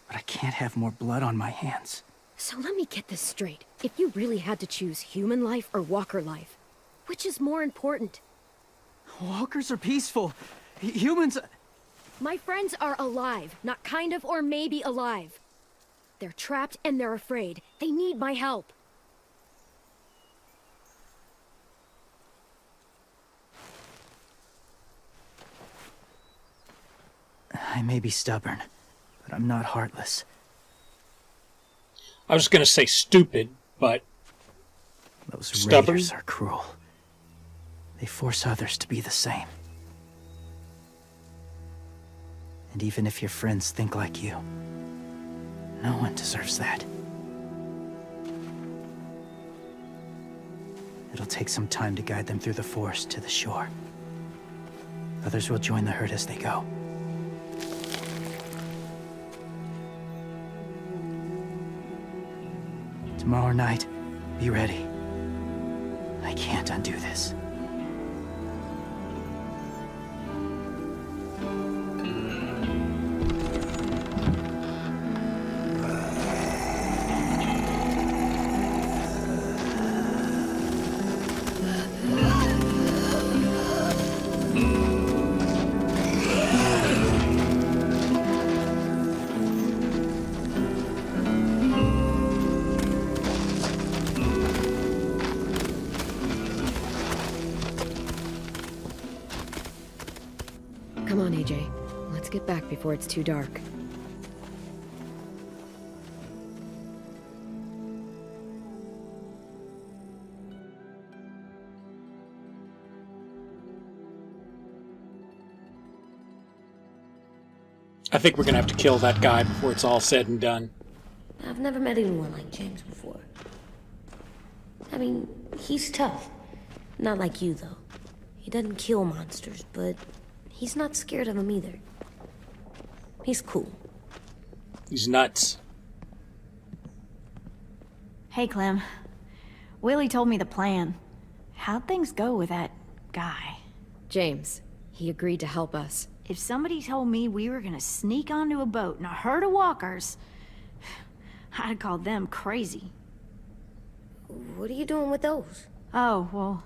but I can't have more blood on my hands. So let me get this straight. If you really had to choose human life or walker life, which is more important? Walkers are peaceful. Humans... My friends are alive, not kind of or maybe alive. They're trapped and they're afraid. They need my help. I may be stubborn, but I'm not heartless. I was going to say stupid, but Those stubborn? raiders are cruel. They force others to be the same. And even if your friends think like you, no one deserves that. It'll take some time to guide them through the forest to the shore. Others will join the herd as they go. Tomorrow night, be ready. I can't undo this. Come on, AJ. Let's get back before it's too dark. I think we're gonna have to kill that guy before it's all said and done. I've never met anyone like James before. I mean, he's tough. Not like you, though. He doesn't kill monsters, but he's not scared of them either. He's cool. He's nuts. Hey, Clem. Willie told me the plan. How'd things go with that guy? James, he agreed to help us. If somebody told me we were gonna sneak onto a boat in a herd of walkers, I'd call them crazy. What are you doing with those? Oh, well,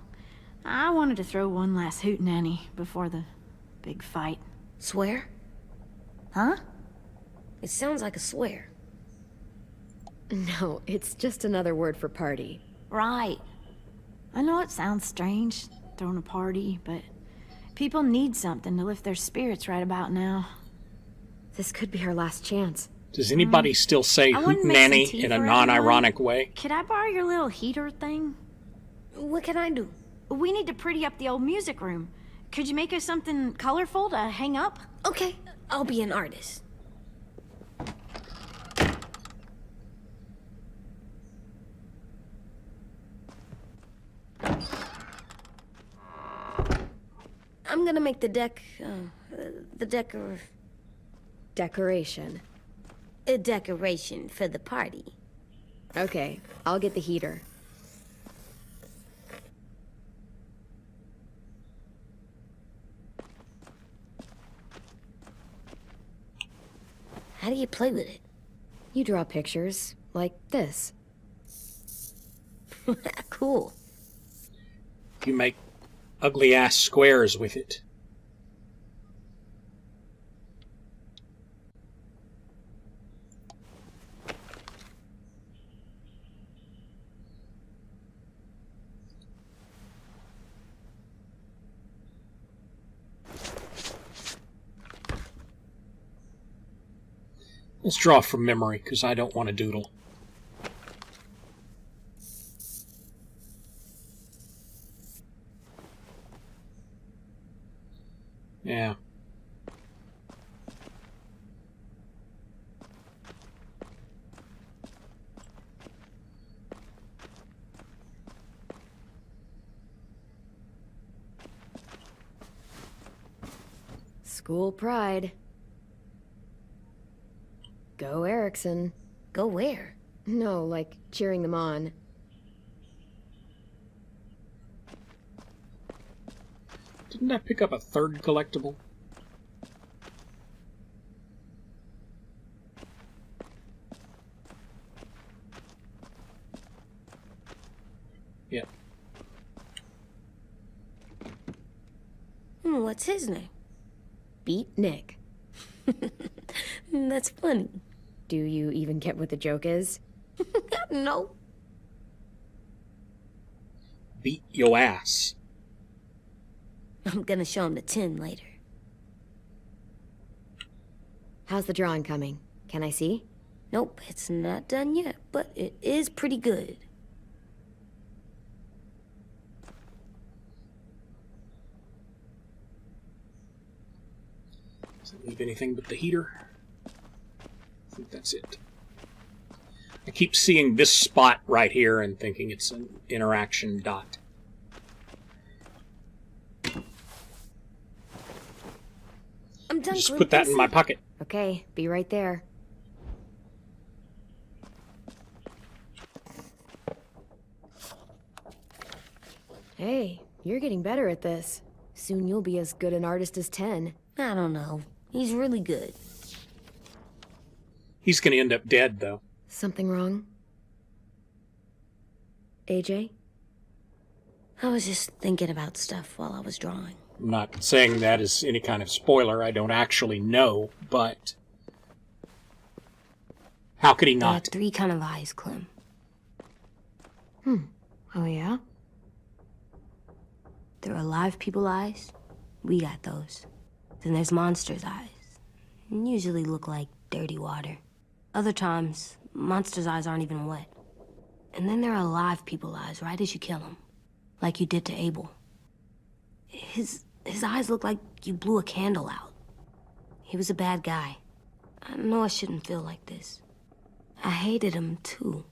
I wanted to throw one last hootenanny before the big fight. Swear? Huh? It sounds like a swear. No, it's just another word for party. Right. I know it sounds strange, throwing a party, but people need something to lift their spirits right about now. This could be our last chance. Does anybody still say I wouldn't make some hootenanny tea in a for non-ironic everyone. way? Could I borrow your little heater thing? What can I do? We need to pretty up the old music room. Could you make us something colorful to hang up? Okay, I'll be an artist. I'm gonna make the Decoration. a decoration for the party. Okay, I'll get the heater. How do you play with it? You draw pictures, like this. Cool. You make ugly-ass squares with it. Let's draw from memory, because I don't want to doodle. Yeah. School pride. Go Erickson. Go where? No, like cheering them on. Didn't I pick up a third collectible? Yep. What's his name? Beat Nick. That's funny. Do you even get what the joke is? No. Beat yo ass. I'm gonna show him the 10 later. How's the drawing coming? Can I see? Nope, it's not done yet, but it is pretty good. Doesn't leave anything but the heater. I think that's it. I keep seeing this spot right here and thinking it's an interaction dot. I'm done. Just Clint. put that in my pocket. Okay, be right there. Hey, you're getting better at this. Soon you'll be as good an artist as 10. I don't know. He's really good. He's going to end up dead, though. Something wrong? AJ? I was just thinking about stuff while I was drawing. I'm not saying that as any kind of spoiler. I don't actually know, but how could he There are not? 3 kind of eyes, Clem. Oh yeah? There are live people eyes. We got those. Then there's monsters' eyes. Usually look like dirty water. Other times, monsters' eyes aren't even wet. And then there are live people eyes right as you kill them. Like you did to Abel. His eyes look like you blew a candle out. He was a bad guy. I know I shouldn't feel like this. I hated him, too.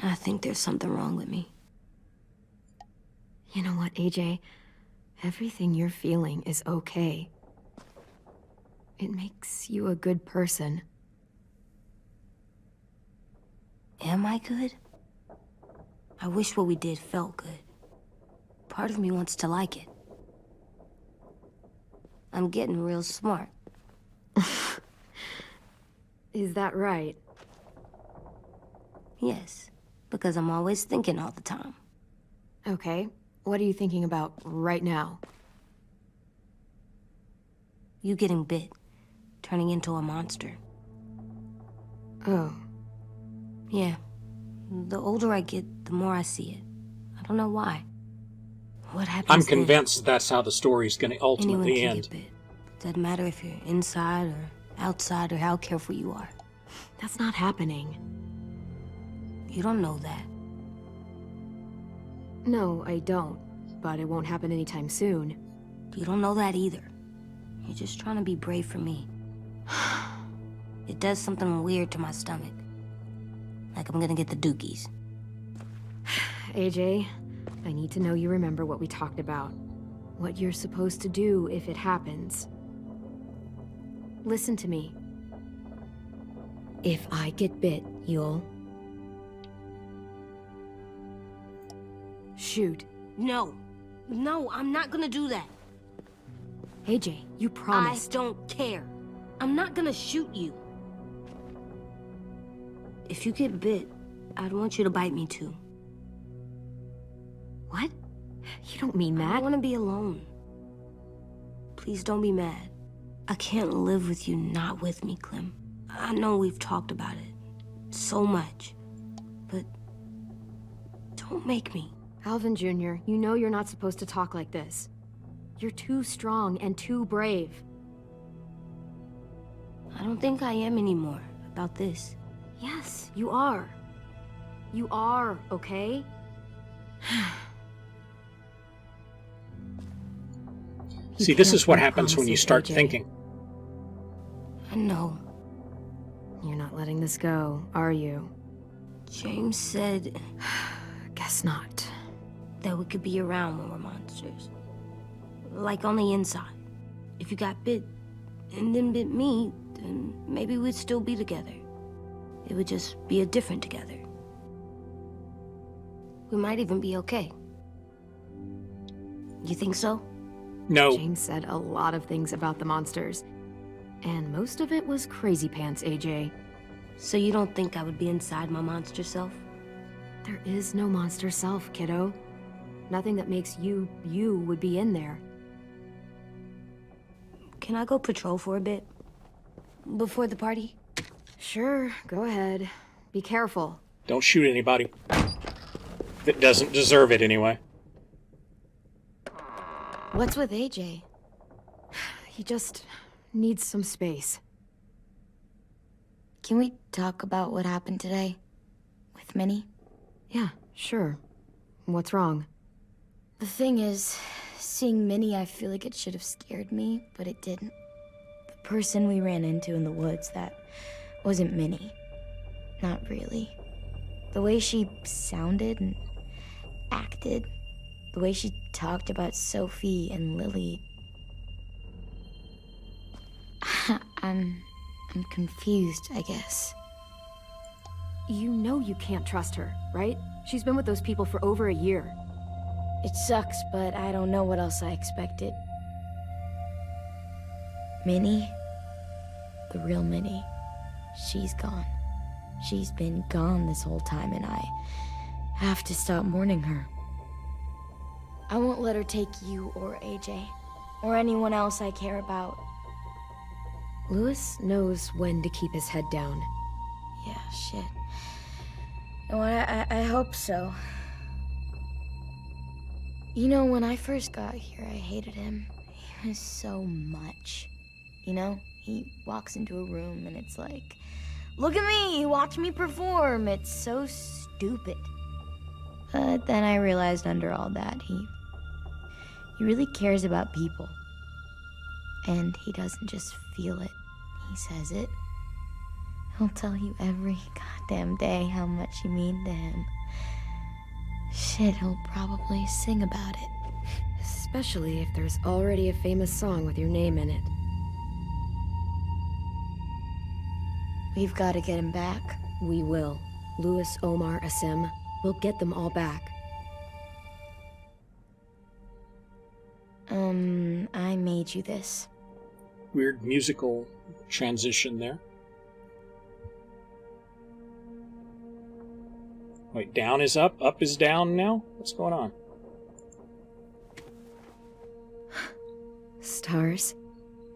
I think there's something wrong with me. You know what, AJ? Everything you're feeling is okay. It makes you a good person. Am I good? I wish what we did felt good. Part of me wants to like it. I'm getting real smart. Is that right? Yes, because I'm always thinking all the time. Okay. What are you thinking about right now? You getting bit, turning into a monster. Oh. Yeah. The older I get, the more I see it. I don't know why. What happens I'm convinced that's how the story's going to ultimately Anyone end. can get bit. Doesn't matter if you're inside or outside or how careful you are. That's not happening. You don't know that. No, I don't. But it won't happen anytime soon. You don't know that either. You're just trying to be brave for me. It does something weird to my stomach. Like I'm gonna get the dookies. AJ, I need to know you remember what we talked about. What you're supposed to do if it happens. Listen to me. If I get bit, you'll... shoot. No. No, I'm not gonna do that. AJ, you promised. I don't care. I'm not gonna shoot you. If you get bit, I'd want you to bite me too. What? You don't mean that. I want to be alone. Please don't be mad. I can't live with you not with me, Clem. I know we've talked about it so much, but don't make me. Alvin Jr., you know you're not supposed to talk like this. You're too strong and too brave. I don't think I am anymore about this. Yes, you are. You are, okay? See, this is what happens when you start AJ. thinking. I know. You're not letting this go, are you? James said Guess not. that we could be around when we're monsters. Like on the inside. If you got bit and then bit me, then maybe we'd still be together. It would just be a different together. We might even be okay. You think so? No. James said a lot of things about the monsters. And most of it was crazy pants, AJ. So you don't think I would be inside my monster self? There is no monster self, kiddo. Nothing that makes you, you would be in there. Can I go patrol for a bit? Before the party? Sure, go ahead. Be careful. Don't shoot anybody that doesn't deserve it anyway. What's with AJ? He just needs some space. Can we talk about what happened today? With Minnie? Yeah, sure. What's wrong? The thing is, seeing Minnie, I feel like it should have scared me, but it didn't. The person we ran into in the woods, that wasn't Minnie. Not really. The way she sounded and acted, the way she talked about Sophie and Lily. I'm confused, I guess. You know you can't trust her, right? She's been with those people for over a year. It sucks, but I don't know what else I expected. Minnie? The real Minnie. She's gone. She's been gone this whole time, and I have to stop mourning her. I won't let her take you or AJ, or anyone else I care about. Louis knows when to keep his head down. Yeah, shit. Well, I hope so. You know, when I first got here, I hated him. He was so much. You know, he walks into a room and it's like, look at me, watch me perform. It's so stupid. But then I realized under all that, he really cares about people. And he doesn't just feel it, He says it. He'll tell you every goddamn day how much you mean to him. Shit, he'll probably sing about it. Especially if there's already a famous song with your name in it. We've got to get him back. We will. Louis, Omar, Asim. We'll get them all back. I made you this. Weird musical transition there. Wait, down is up is down now? What's going on? Stars?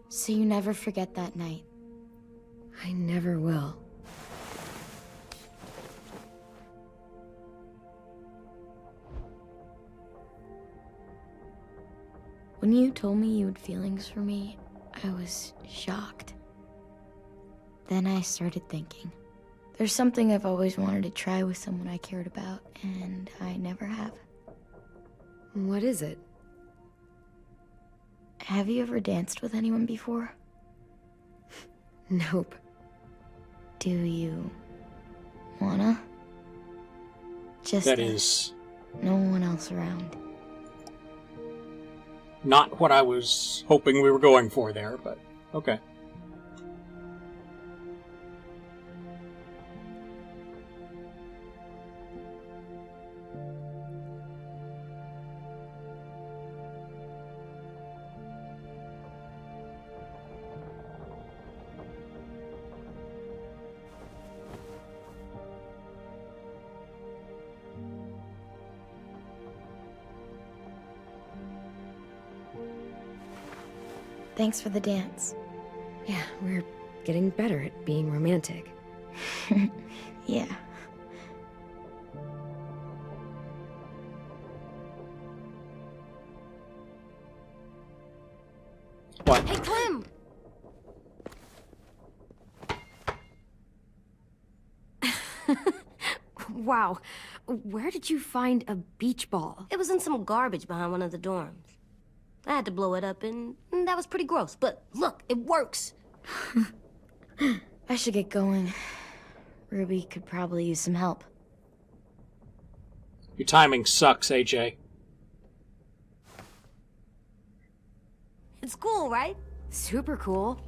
So you never forget that night. I never will. When you told me you had feelings for me, I was shocked. Then I started thinking. There's something I've always wanted to try with someone I cared about, and I never have. What is it? Have you ever danced with anyone before? Nope. Do you wanna? Just That is no one else around. not what I was hoping we were going for there, but okay. Thanks for the dance. Yeah, we're getting better at being romantic. Yeah. What? Hey, Clem! Wow. Where did you find a beach ball? It was in some garbage behind one of the dorms. I had to blow it up, and that was pretty gross. But look, it works. I should get going. Ruby could probably use some help. Your timing sucks, AJ. It's cool, right? Super cool.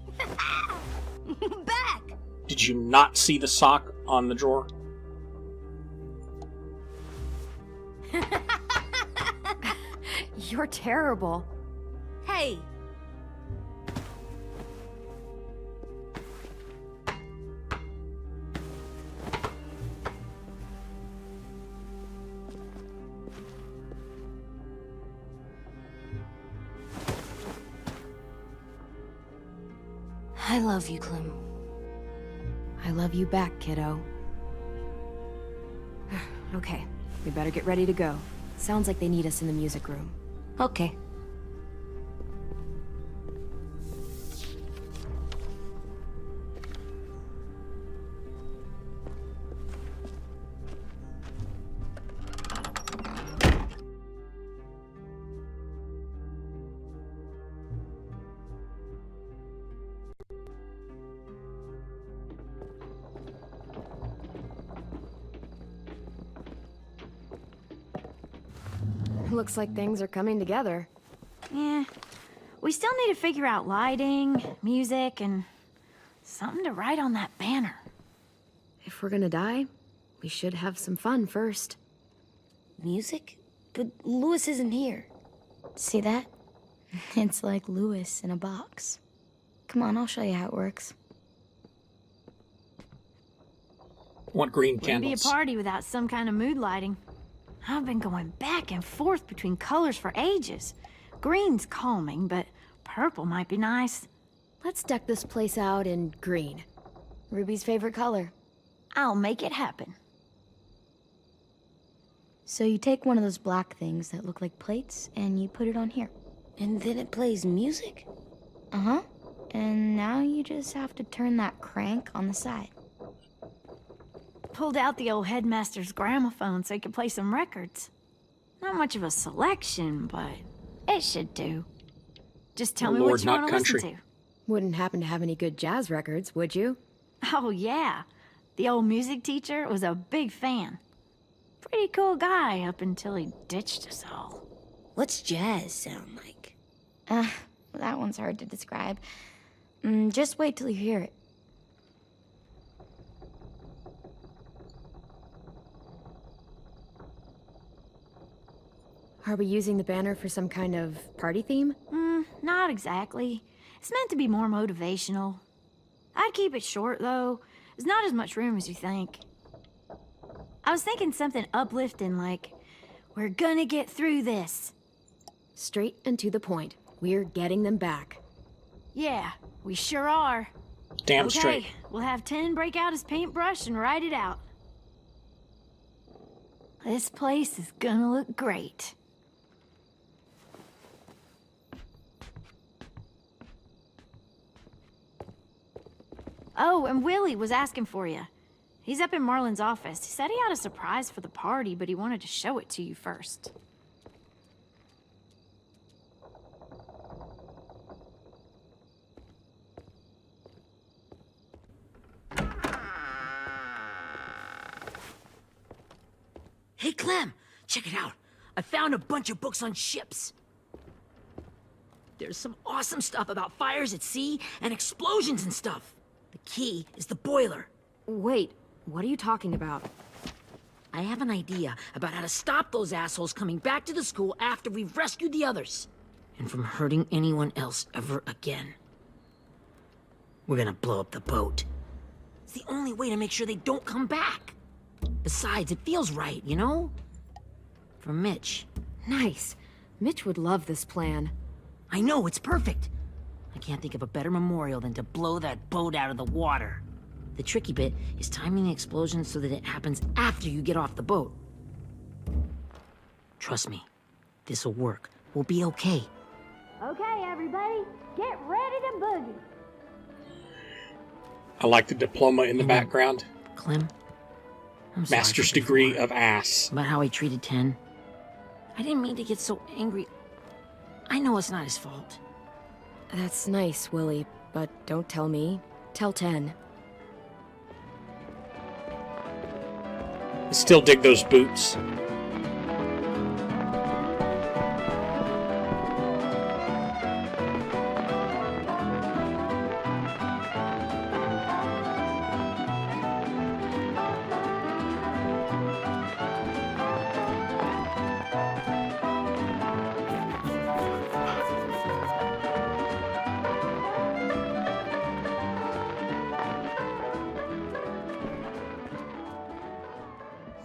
Back! Did you not see the sock on the drawer? You're terrible. Hey! I love you, Clem. I love you back, kiddo. Okay, we better get ready to go. Sounds like they need us in the music room. Okay. Looks like things are coming together. Yeah. We still need to figure out lighting, music, and something to write on that banner. If we're gonna die, we should have some fun first. Music? But Louis isn't here. See that? It's like Louis in a box. Come on, I'll show you how it works. Want green Wouldn't be a candles. party without some kind of mood lighting. I've been going back and forth between colors for ages. Green's calming, but purple might be nice. Let's deck this place out in green. Ruby's favorite color. I'll make it happen. So you take one of those black things that look like plates, and you put it on here. And then it plays music? Uh-huh. And now you just have to turn that crank on the side. Pulled out the old headmaster's gramophone so he could play some records. Not much of a selection, but it should do. Just tell me Lord, what you not want to listen country. to. Wouldn't happen to have any good jazz records, would you? Oh, yeah. The old music teacher was a big fan. Pretty cool guy up until he ditched us all. What's jazz sound like? That one's hard to describe. Just wait till you hear it. Are we using the banner for some kind of party theme? Not exactly. It's meant to be more motivational. I'd keep it short, though. There's not as much room as you think. I was thinking something uplifting like, we're gonna get through this. Straight and to the point. We're getting them back. Yeah, we sure are. Damn okay, straight. We'll have 10 break out his paintbrush and write it out. This place is gonna look great. Oh, and Willie was asking for you. He's up in Marlin's office. He said he had a surprise for the party, but he wanted to show it to you first. Hey, Clem, check it out. I found a bunch of books on ships. There's some awesome stuff about fires at sea and explosions and stuff. The key is the boiler. Wait, what are you talking about? I have an idea about how to stop those assholes coming back to the school after we've rescued the others. And from hurting anyone else ever again. We're gonna blow up the boat. It's the only way to make sure they don't come back. Besides, it feels right, you know? For Mitch. Nice. Mitch would love this plan. I know, it's perfect. I can't think of a better memorial than to blow that boat out of the water. The tricky bit is timing the explosion so that it happens after you get off the boat. Trust me, this'll work. We'll be okay. Okay, everybody, get ready to boogie. I like the diploma in the background. Clem, I'm sorry Master's for degree before. of ass. About how he treated Ten. I didn't mean to get so angry. I know it's not his fault. That's nice, Willie, but don't tell me. Tell 10. I still dig those boots.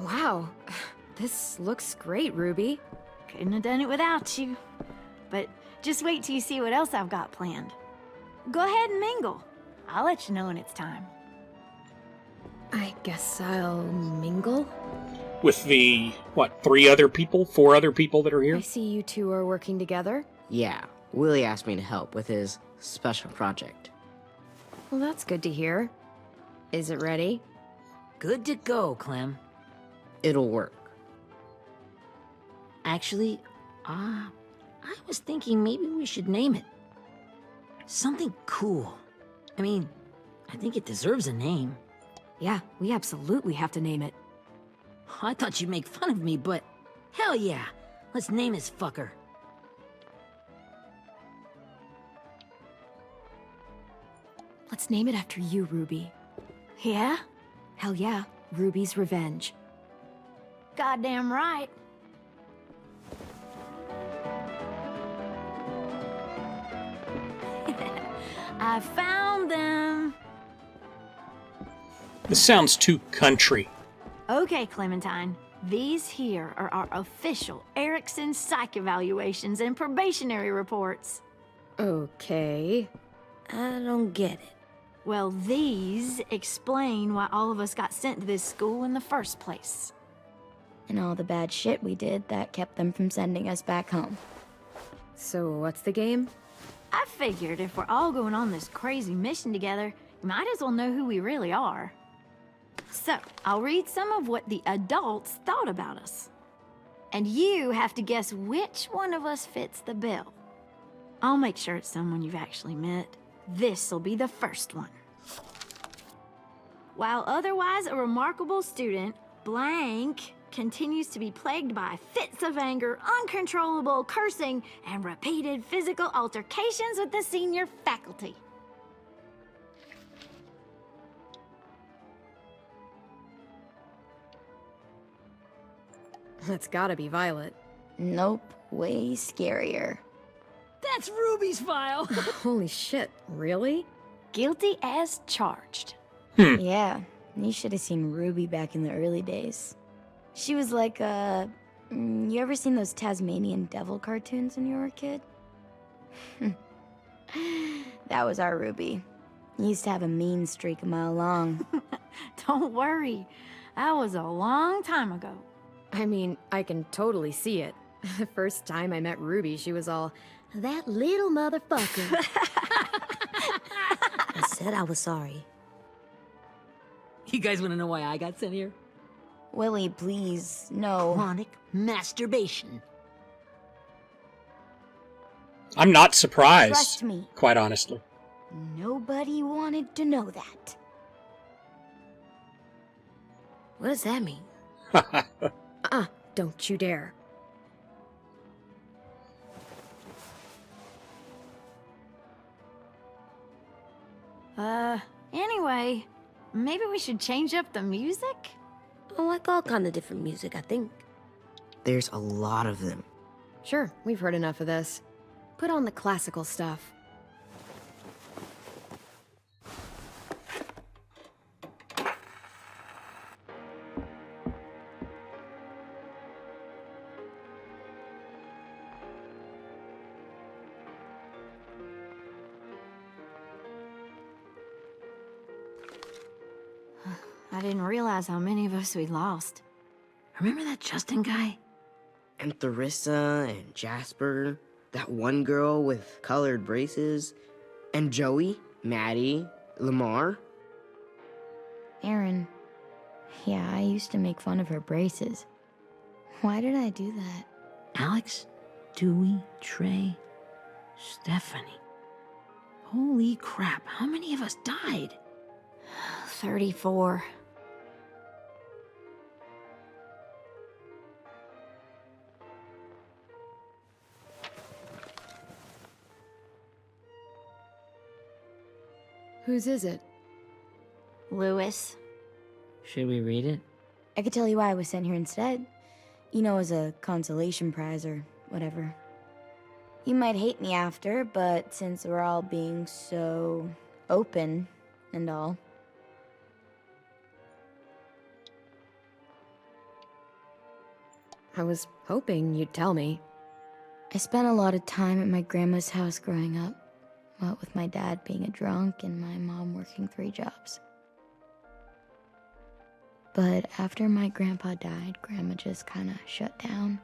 Wow, this looks great, Ruby. Couldn't have done it without you. But just wait till you see what else I've got planned. Go ahead and mingle. I'll let you know when it's time. I guess I'll mingle? With the, what, 4 other people that are here? I see you two are working together. Yeah, Willie asked me to help with his special project. Well, that's good to hear. Is it ready? Good to go, Clem. It'll work. Actually, I was thinking maybe we should name it. Something cool. I mean, I think it deserves a name. Yeah, we absolutely have to name it. I thought you'd make fun of me, but hell yeah. Let's name this fucker. Let's name it after you, Ruby. Yeah? Hell yeah, Ruby's Revenge. Goddamn right. I found them. This sounds too country. Okay, Clementine. These here are our official Erickson psych evaluations and probationary reports. Okay. I don't get it. Well, these explain why all of us got sent to this school in the first place. And all the bad shit we did that kept them from sending us back home. So what's the game? I figured if we're all going on this crazy mission together, you might as well know who we really are. So, I'll read some of what the adults thought about us. And you have to guess which one of us fits the bill. I'll make sure it's someone you've actually met. This'll be the first one. While otherwise a remarkable student, blank continues to be plagued by fits of anger, uncontrollable cursing, and repeated physical altercations with the senior faculty. That's gotta be Violet. Nope, way scarier. That's Ruby's file. Holy shit, really? Guilty as charged. Yeah, you should have seen Ruby back in the early days. She was like you ever seen those Tasmanian devil cartoons when you were a kid? That was our Ruby. He used to have a mean streak a mile long. Don't worry, that was a long time ago. I mean, I can totally see it. The first time I met Ruby, she was all, that little motherfucker. I said I was sorry. You guys want to know why I got sent here? Willie, please, no. Chronic masturbation. I'm not surprised, Trust me. quite honestly. Nobody wanted to know that. What does that mean? Don't you dare. Anyway, maybe we should change up the music? I like all kind of different music, I think. There's a lot of them. Sure, we've heard enough of this. Put on the classical stuff. I didn't realize how many of us we'd lost. Remember that Justin guy? And Theresa and Jasper, that one girl with colored braces, and Joey, Maddie, Lamar. Aaron. Yeah, I used to make fun of her braces. Why did I do that? Alex, Dewey, Trey, Stephanie. Holy crap, how many of us died? 34. Whose is it? Lewis. Should we read it? I could tell you why I was sent here instead. You know, as a consolation prize or whatever. You might hate me after, but since we're all being so open and all. I was hoping you'd tell me. I spent a lot of time at my grandma's house growing up. What with my dad being a drunk and my mom working 3 jobs. But after my grandpa died, Grandma just kinda shut down.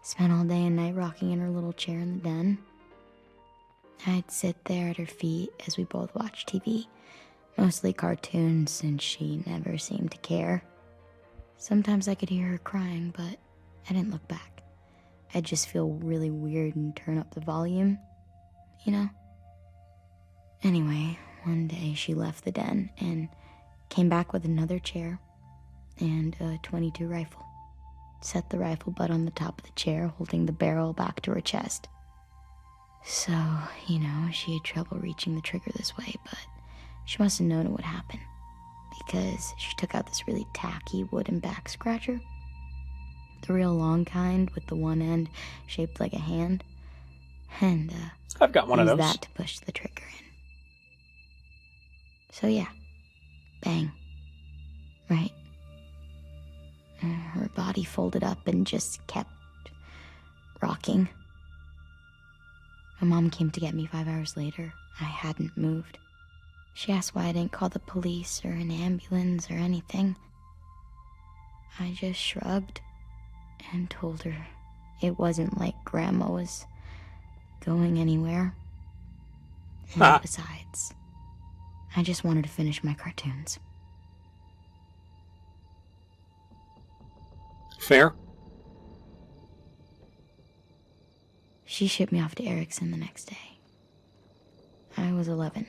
Spent all day and night rocking in her little chair in the den. I'd sit there at her feet as we both watched TV. Mostly cartoons, since she never seemed to care. Sometimes I could hear her crying, but I didn't look back. I'd just feel really weird and turn up the volume. You know? Anyway, one day she left the den and came back with another chair and a .22 rifle. Set the rifle butt on the top of the chair, holding the barrel back to her chest. So, you know, she had trouble reaching the trigger this way, but she must have known it would happen, because she took out this really tacky wooden back scratcher. The real long kind with the one end shaped like a hand. And, I've got one of used those. that to push the trigger in. So yeah, bang. Right. Her body folded up and just kept rocking. My mom came to get me 5 hours later. I hadn't moved. She asked why I didn't call the police or an ambulance or anything. I just shrugged and told her it wasn't like Grandma was going anywhere. And besides, I just wanted to finish my cartoons. Fair. She shipped me off to Erickson the next day. I was 11.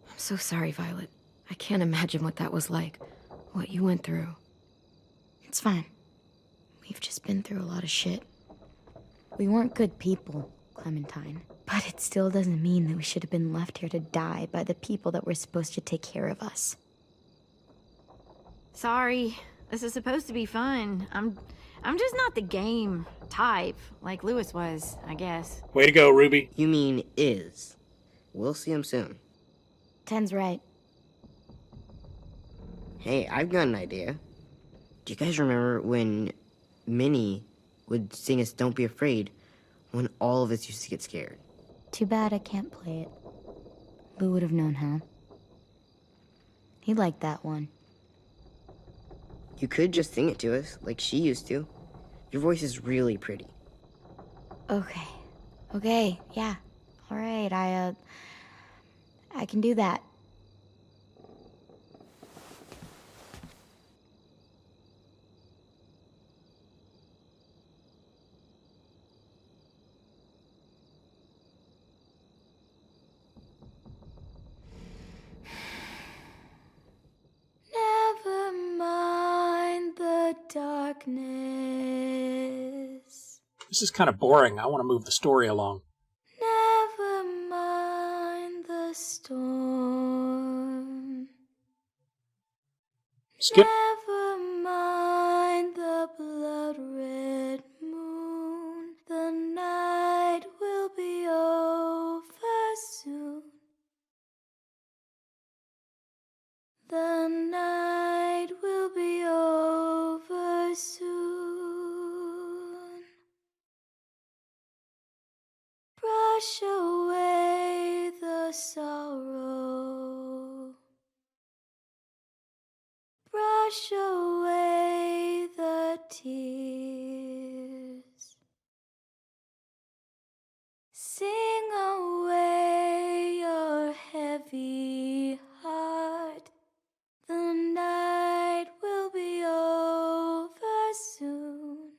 I'm so sorry, Violet. I can't imagine what that was like. What you went through. It's fine. We've just been through a lot of shit. We weren't good people, Clementine. But it still doesn't mean that we should have been left here to die by the people that were supposed to take care of us. Sorry. This is supposed to be fun. I'm just not the game type, like Lewis was, I guess. Way to go, Ruby. You mean is. We'll see him soon. Ten's right. Hey, I've got an idea. Do you guys remember when Minnie would sing us Don't Be Afraid when all of us used to get scared? Too bad I can't play it. Lou would have known how. He liked that one. You could just sing it to us, like she used to. Your voice is really pretty. Okay. Okay, yeah. All right, I can do that. Never mind the darkness. This is kind of boring. I want to move the story along. Never mind the storm. Skip. Never mind the blood-red moon. The night will be over soon. The night will be over soon. Brush away the sorrow. Brush away the tears. Sing away your heavy heart. The night will be over soon.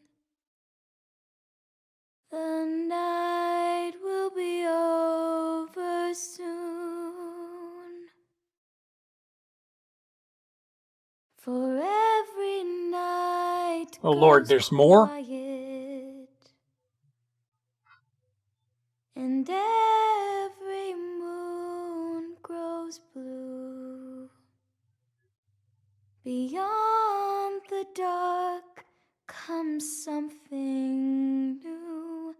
The night will be over soon. For every night Oh Lord, there's more? quiet, and every moon grows blue. Beyond the dark comes something new.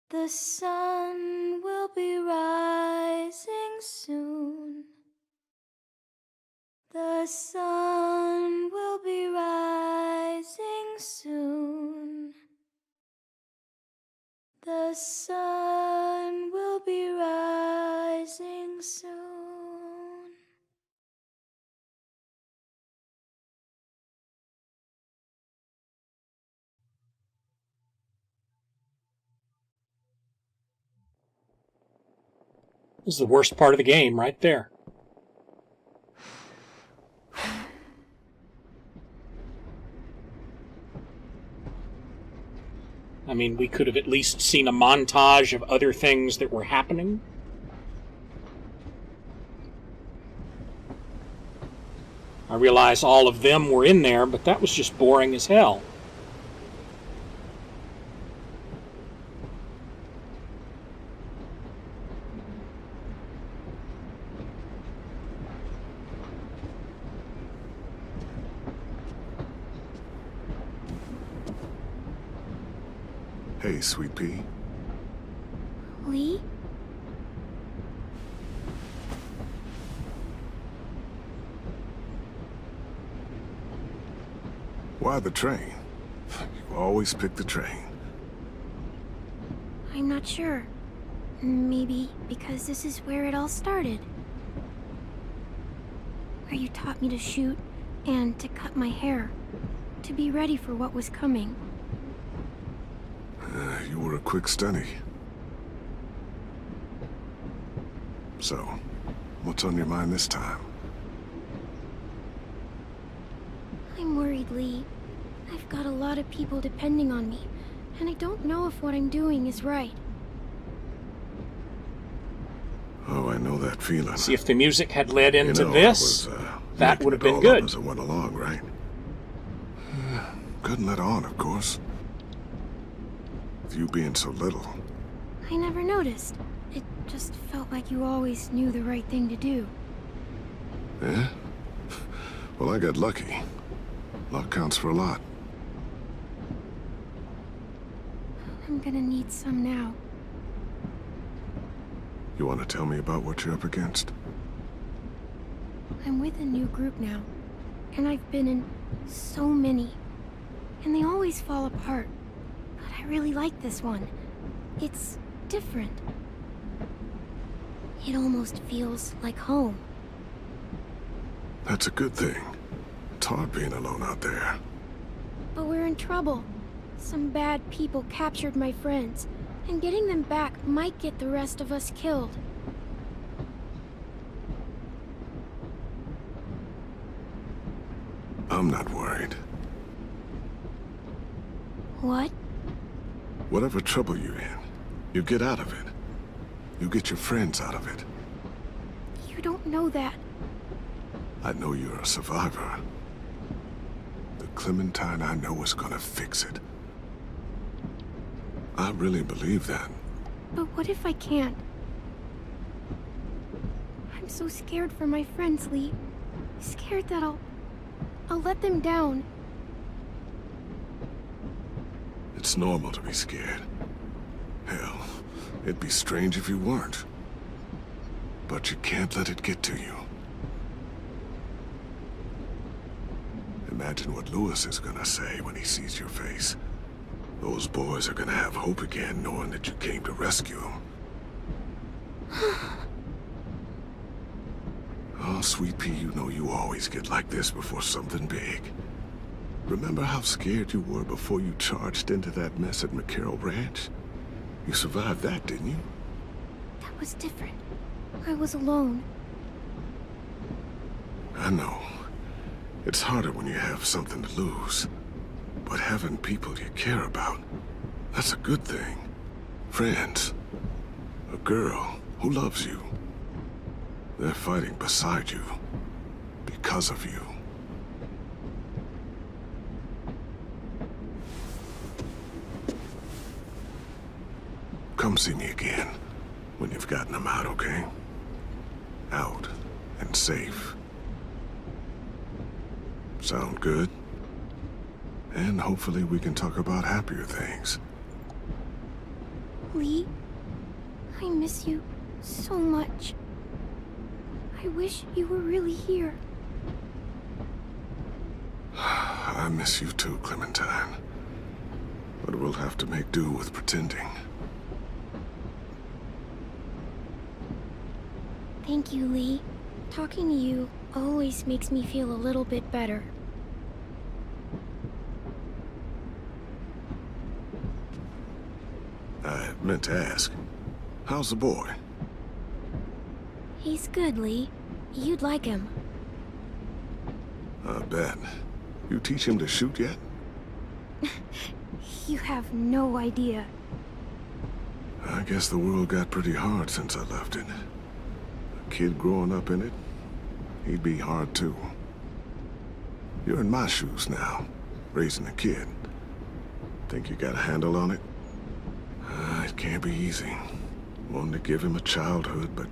The sun will be rising soon. The sun will be rising soon. The sun will be rising soon. This is the worst part of the game right there. I mean, we could have at least seen a montage of other things that were happening. I realize all of them were in there, but that was just boring as hell. Hey, Sweet Pea. Lee? Why the train? You always pick the train. I'm not sure. Maybe because this is where it all started. Where you taught me to shoot and to cut my hair. To be ready for what was coming. You were a quick study. So, what's on your mind this time? I'm worried, Lee. I've got a lot of people depending on me, and I don't know if what I'm doing is right. Oh, I know that feeling. See, if the music had led into I this, was, that making would have it been all good. up as it went along, right? Couldn't let on, of course. With you being so little. I never noticed. It just felt like you always knew the right thing to do. Yeah? Well, I got lucky. Luck counts for a lot. I'm gonna need some now. You want to tell me about what you're up against? I'm with a new group now, and I've been in so many, and they always fall apart. But I really like this one. It's different. It almost feels like home. That's a good thing. It's hard being alone out there. But we're in trouble. Some bad people captured my friends, and getting them back might get the rest of us killed. I'm not worried. What? Whatever trouble you're in, you get out of it. You get your friends out of it. You don't know that. I know you're a survivor. The Clementine I know is gonna fix it. I really believe that. But what if I can't? I'm so scared for my friends, Lee. Scared that I'll let them down. It's normal to be scared. Hell, it'd be strange if you weren't. But you can't let it get to you. Imagine what Lewis is gonna say when he sees your face. Those boys are gonna have hope again, knowing that you came to rescue them. Oh, Sweet Pea, you know you always get like this before something big. Remember how scared you were before you charged into that mess at McCarroll Ranch? You survived that, didn't you? That was different. I was alone. I know. It's harder when you have something to lose. But having people you care about, that's a good thing. Friends. A girl who loves you. They're fighting beside you. Because of you. Come see me again when you've gotten them out, okay? Out and safe. Sound good? And hopefully we can talk about happier things. Lee, I miss you so much. I wish you were really here. I miss you too, Clementine. But we'll have to make do with pretending. Thank you, Lee. Talking to you always makes me feel a little bit better. I meant to ask, how's the boy? He's good, Lee. You'd like him. I bet. You teach him to shoot yet? You have no idea. I guess the world got pretty hard since I left it. A kid growing up in it, he'd be hard too. You're in my shoes now, raising a kid. Think you got a handle on it? It can't be easy. Wanting to give him a childhood, but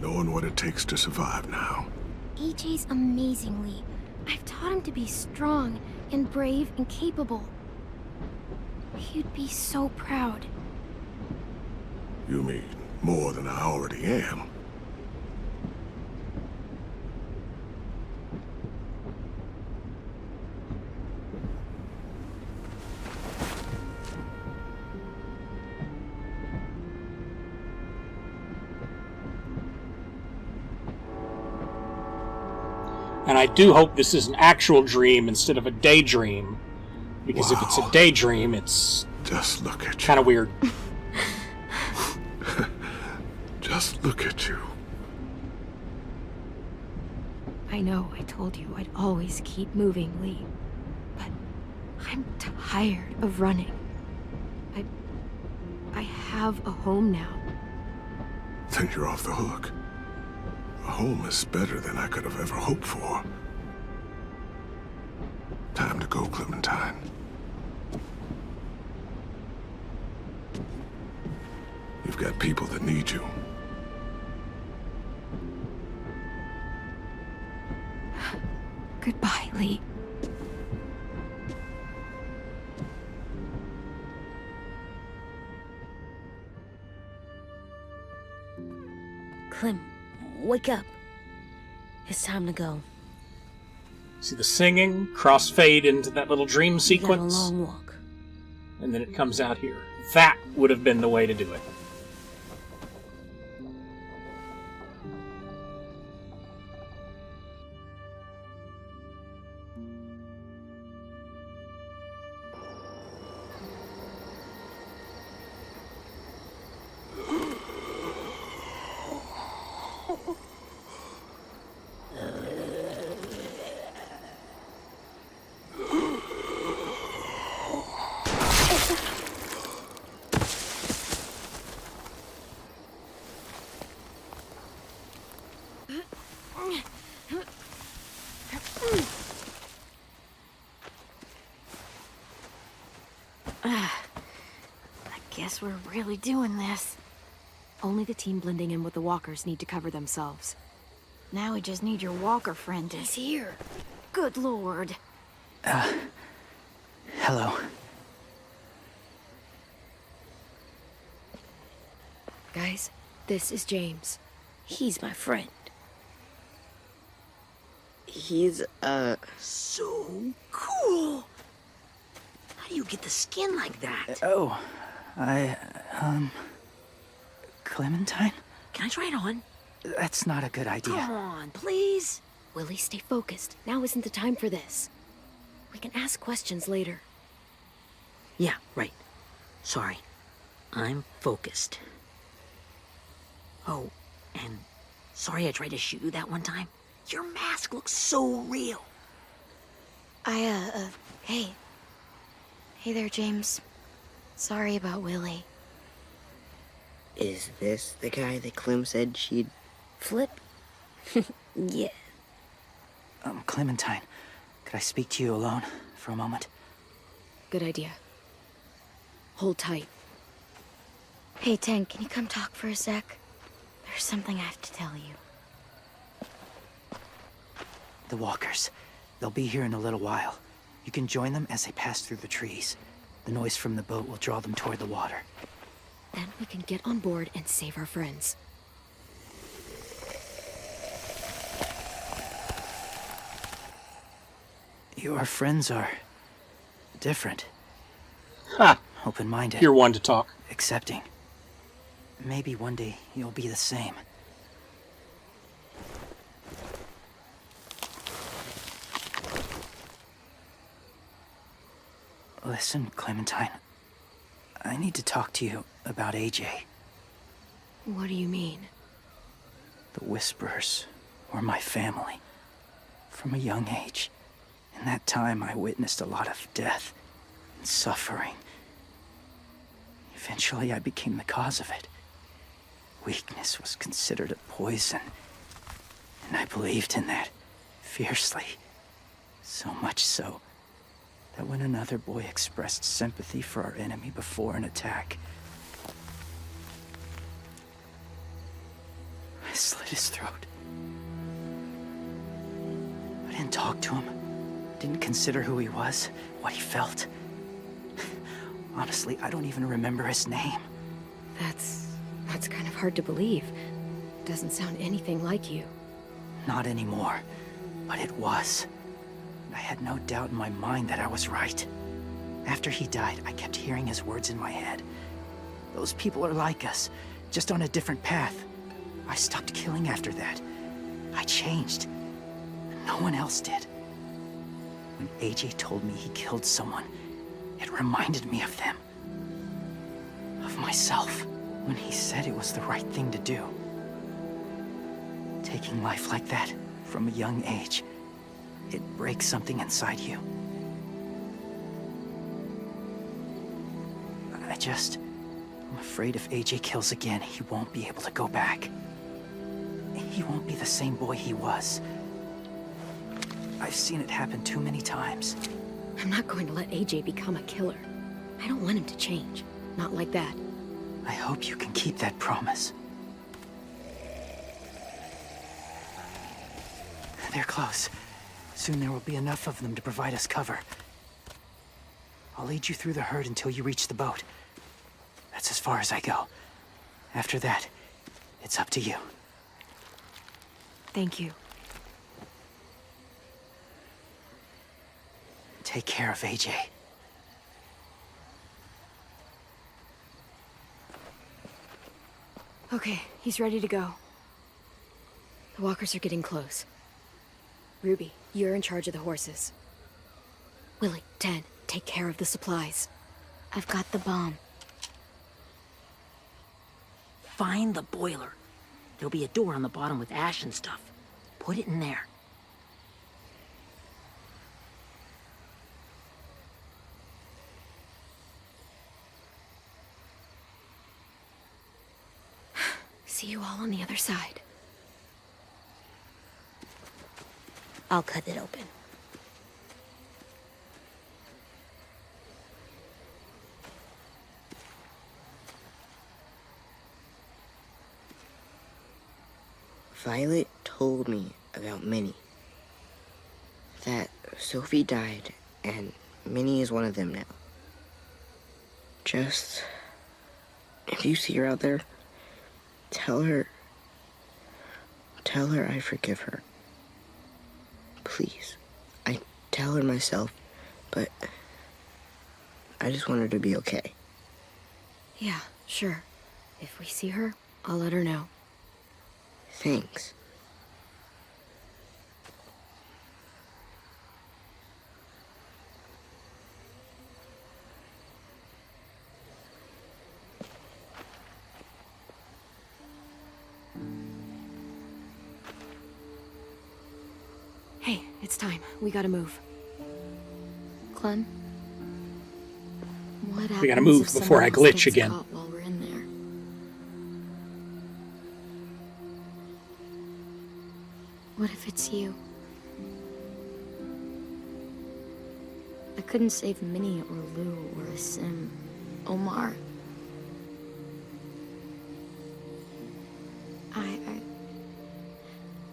knowing what it takes to survive now. AJ's amazing, Lee. I've taught him to be strong and brave and capable. He'd be so proud. You mean more than I already am? And I do hope this is an actual dream instead of a daydream. Because if it's a daydream, it's just look at you. Kind of weird. Just look at you. I know I told you I'd always keep moving, Lee. But I'm tired of running. I have a home now. Then you're off the hook. A home is better than I could have ever hoped for. Time to go, Clementine. You've got people that need you. Goodbye, Lee. Clem, wake up. It's time to go. See the singing crossfade into that little dream We sequence, got a long walk. and then it comes out here. That would have been the way to do it. I guess we're really doing this. Only the team blending in with the walkers need to cover themselves. Now we just need your walker friend to... He's here. Good lord. Hello. Guys, this is James. He's my friend. He's, So cool! How do you get the skin like that? Clementine? Can I try it on? That's not a good idea. Come on, please. Willie, stay focused. Now isn't the time for this. We can ask questions later. Yeah, right. Sorry. I'm focused. Oh, and sorry I tried to shoot you that one time. Your mask looks so real. Hey. Hey there, James. Sorry about Willie. is this the guy that Clem said she'd Flip? Yeah. Clementine, could I speak to you alone for a moment? Good idea. Hold tight. Hey, Tank, can you come talk for a sec? There's something I have to tell you. The walkers. They'll be here in a little while. You can join them as they pass through the trees. The noise from the boat will draw them toward the water. Then we can get on board and save our friends. Your friends are... different. Ha! Open-minded. You're one to talk. Accepting. Maybe one day you'll be the same. Listen, Clementine. I need to talk to you about AJ. What do you mean? The Whisperers were my family. From a young age. In that time, I witnessed a lot of death and suffering. Eventually, I became the cause of it. Weakness was considered a poison. And I believed in that fiercely. So much so that when another boy expressed sympathy for our enemy before an attack, I slit his throat. I didn't talk to him. Didn't consider who he was, what he felt. Honestly, I don't even remember his name. That's kind of hard to believe. Doesn't sound anything like you. Not anymore, but it was. I had no doubt in my mind that I was right. After he died, I kept hearing his words in my head. Those people are like us, just on a different path. I stopped killing after that. I changed. No one else did. When AJ told me he killed someone, it reminded me of them. Of myself. When he said it was the right thing to do. Taking life like that, from a young age, it breaks something inside you. I'm afraid if AJ kills again, he won't be able to go back. He won't be the same boy he was. I've seen it happen too many times. I'm not going to let AJ become a killer. I don't want him to change. Not like that. I hope you can keep that promise. They're close. Soon there will be enough of them to provide us cover. I'll lead you through the herd until you reach the boat. That's as far as I go. After that, it's up to you. Thank you. Take care of AJ. Okay, he's ready to go. The walkers are getting close. Ruby, you're in charge of the horses. Willie, Ted, take care of the supplies. I've got the bomb. Find the boiler. There'll be a door on the bottom with ash and stuff. Put it in there. See you all on the other side. I'll cut it open. Violet told me about Minnie. That Sophie died, and Minnie is one of them now. Just... if you see her out there, tell her I forgive her. Please. I tell her myself, but I just want her to be okay. Yeah, sure. If we see her, I'll let her know. Thanks. Hey, it's time. We gotta move. Clem? What happens We gotta move if before I someone else glitch gets again. caught while we're in there? What if it's you? I couldn't save Minnie or Lou or Sim. Omar.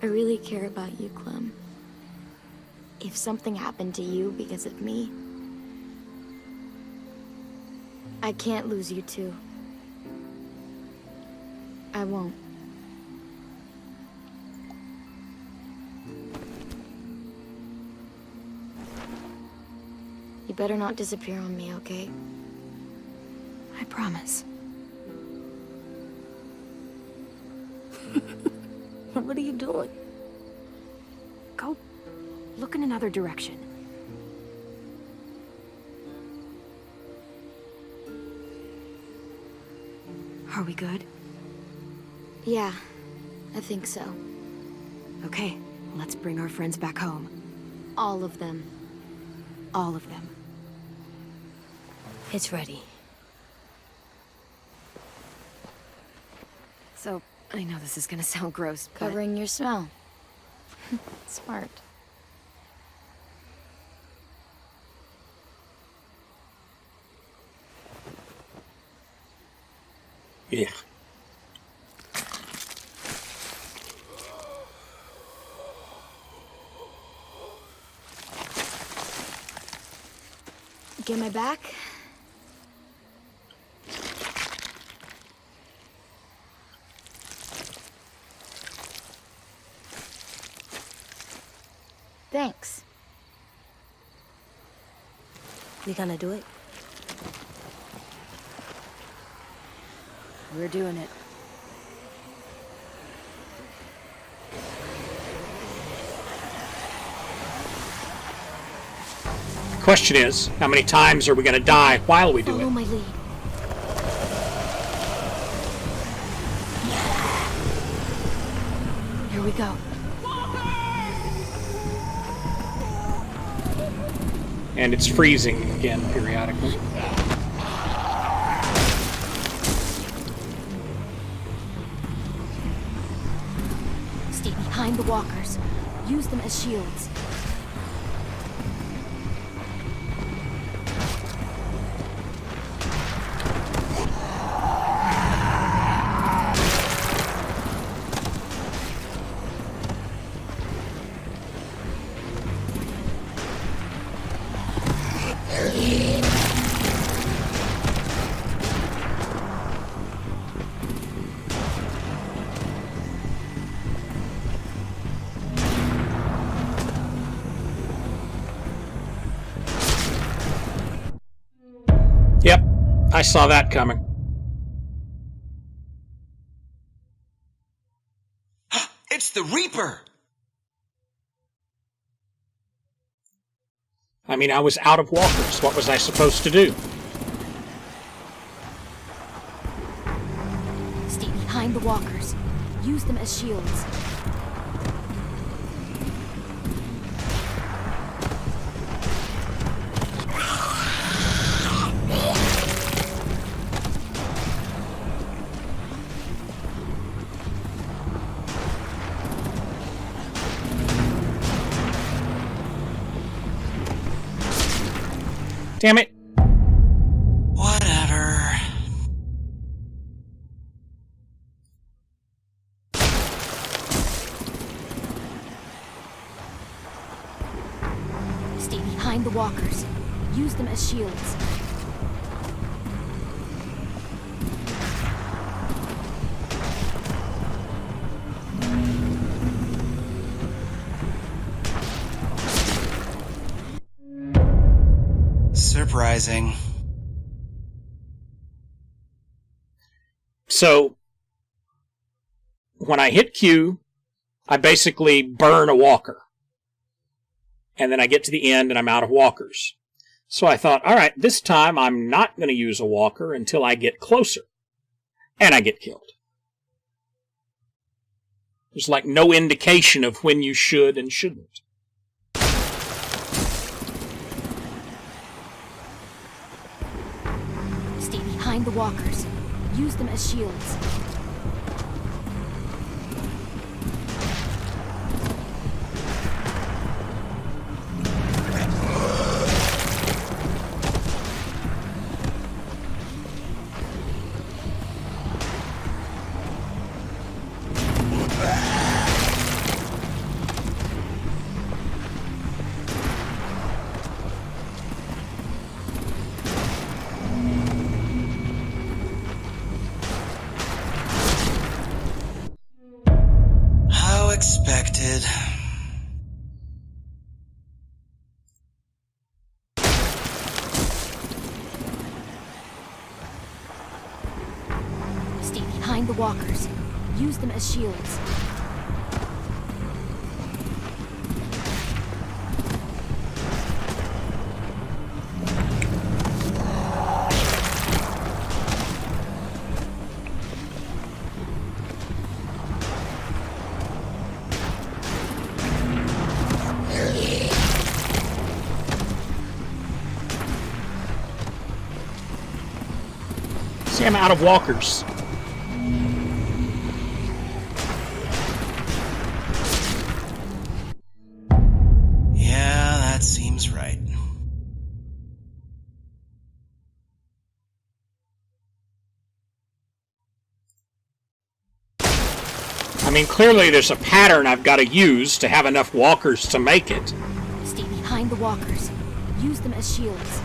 I really care about you, Clem. If something happened to you because of me, I can't lose you too. I won't. You better not disappear on me, okay? I promise. What are you doing? Go look in another direction. Are we good? Yeah, I think so. Okay, let's bring our friends back home. All of them. All of them. It's ready. So, I know this is gonna sound gross, but... Covering your smell. Smart. Yeah. Get my back? Thanks. You gonna do it? We're doing it. The question is, how many times are we going to die while we do Follow it? my lead. Here we go. And it's freezing again periodically. behind the walkers. Use them as shields. Yep, I saw that coming. It's the Reaper! I mean, I was out of walkers. What was I supposed to do? Stay behind the walkers. Use them as shields. Damn it. Whatever. Stay behind the walkers. Use them as shields. Surprising. So, when I hit Q, I basically burn a walker. And then I get to the end and I'm out of walkers. So I thought, alright, this time I'm not going to use a walker until I get closer. And I get killed. There's like no indication of when you should and shouldn't. Stay behind the walkers. Use them as shields. How expected. Stay behind the walkers. Use them as shields. See, I'm out of walkers. Yeah, that seems right. I mean, clearly there's a pattern I've got to use to have enough walkers to make it. Stay behind the walkers. Use them as shields.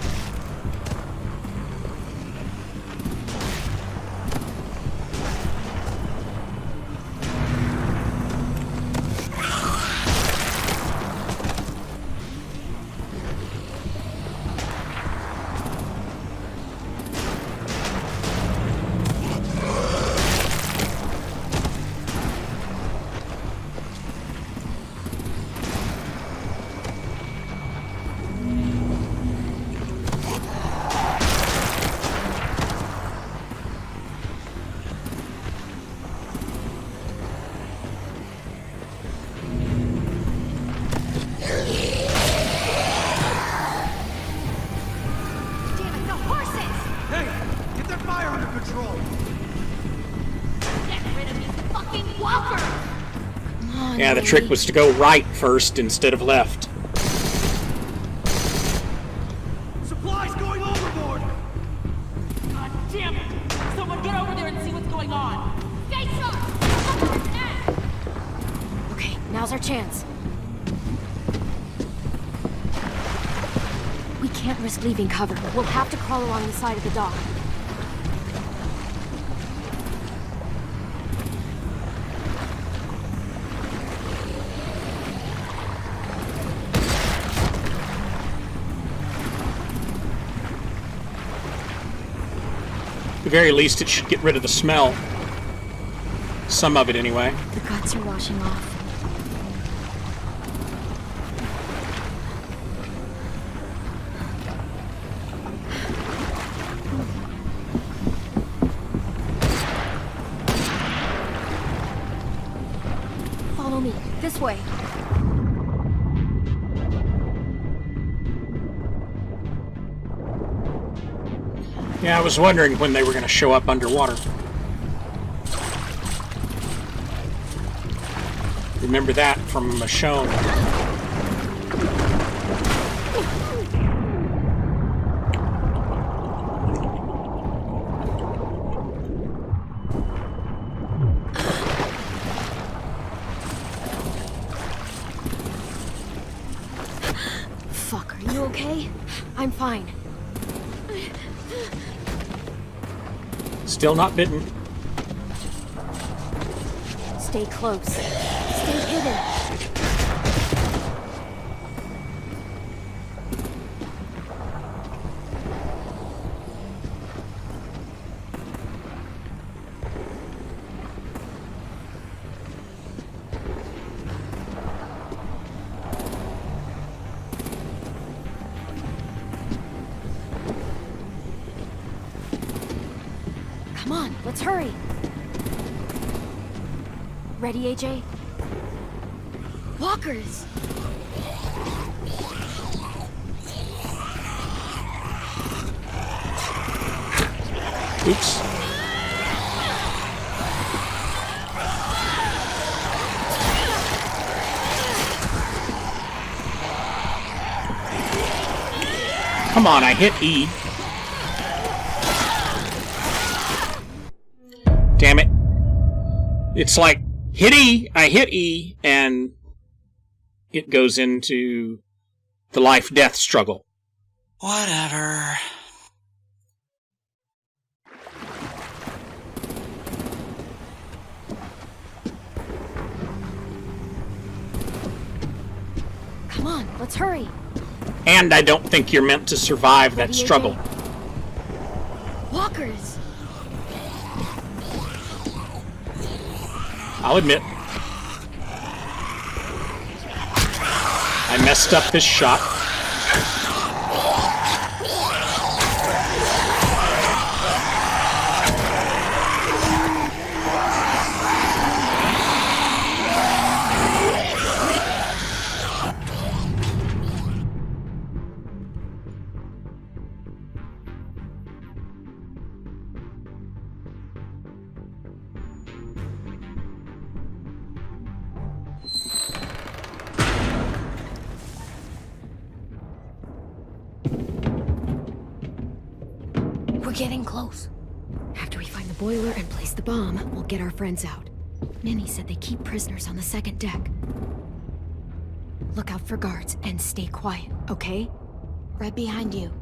Yeah, the trick was to go right first instead of left. Supplies going overboard! God damn it! Someone get over there and see what's going on! Stay sharp! Okay, now's our chance. We can't risk leaving cover. We'll have to crawl along the side of the dock. At the very least, it should get rid of the smell. Some of it, anyway. The guts are washing off. Follow me. This way. Yeah, I was wondering when they were going to show up underwater. Remember that from Michonne. Fuck, are you okay? I'm fine. Still not bitten. Stay close. Stay hidden. Come on, let's hurry. Ready, AJ? Walkers! Oops. Come on, I hit E. Damn it. It's like, hit E, I hit E, and it goes into the life-death struggle. Whatever. Come on, let's hurry. And I don't think you're meant to survive that struggle. Walkers! I'll admit. I messed up this shot. We're getting close. After we find the boiler and place the bomb, we'll get our friends out. Ninny said they keep prisoners on the second deck. Look out for guards and stay quiet, okay? Right behind you.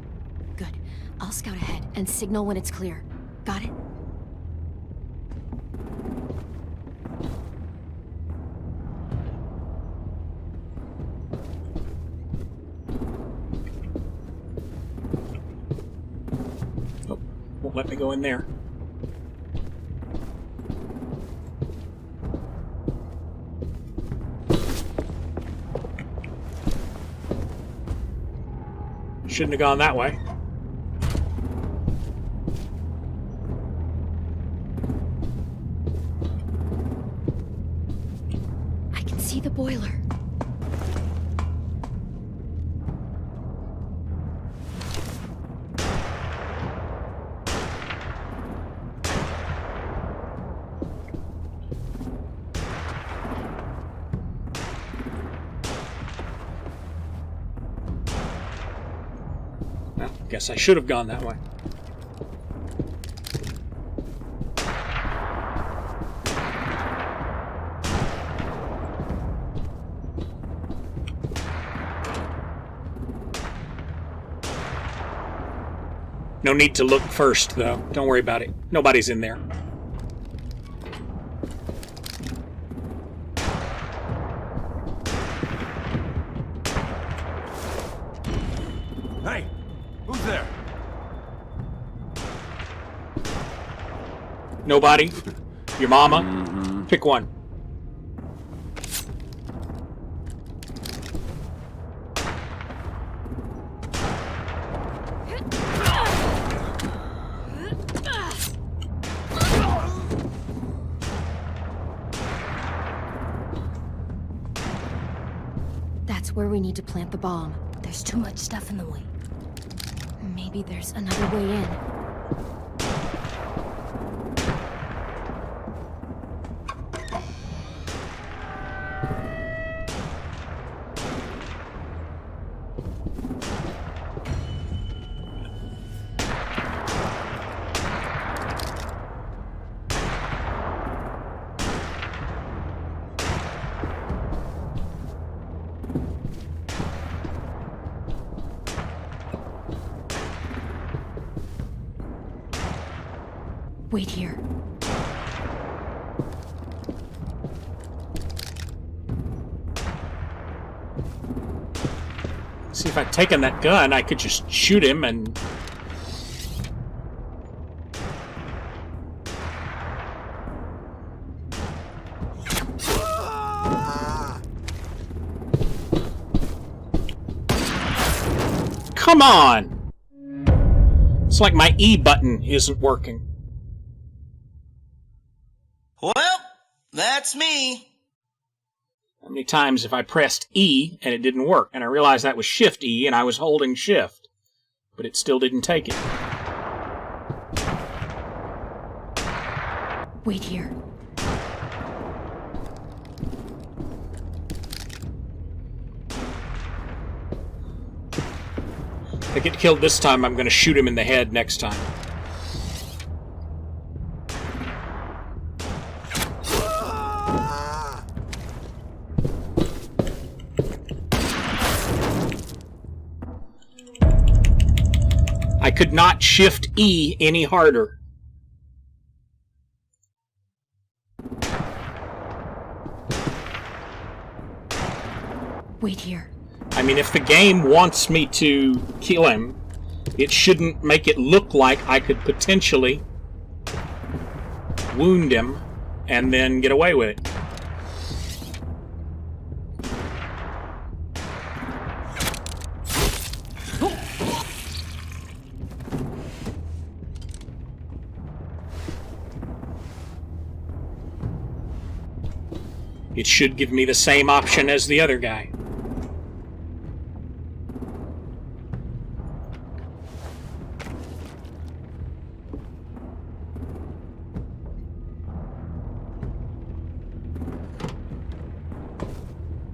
Good. I'll scout ahead and signal when it's clear. Got it? Won't let me go in there. Shouldn't have gone that way. I can see the boiler. Well, guess I should have gone that way. No need to look first, though. Don't worry about it. Nobody's in there. Hey, who's there? Nobody? Your mama? Pick one. That's where we need to plant the bomb. There's too much stuff in the way. Maybe there's another way in. Wait here. See, if I'd taken that gun, I could just shoot him and... Come on! It's like my E button isn't working. Well, that's me. How many times have I pressed E and it didn't work? And I realized that was Shift E and I was holding Shift. But it still didn't take it. Wait here. If I get killed this time, I'm going to shoot him in the head next time. I could not Shift E any harder. Wait here. I mean, if the game wants me to kill him, it shouldn't make it look like I could potentially wound him and then get away with it. It should give me the same option as the other guy.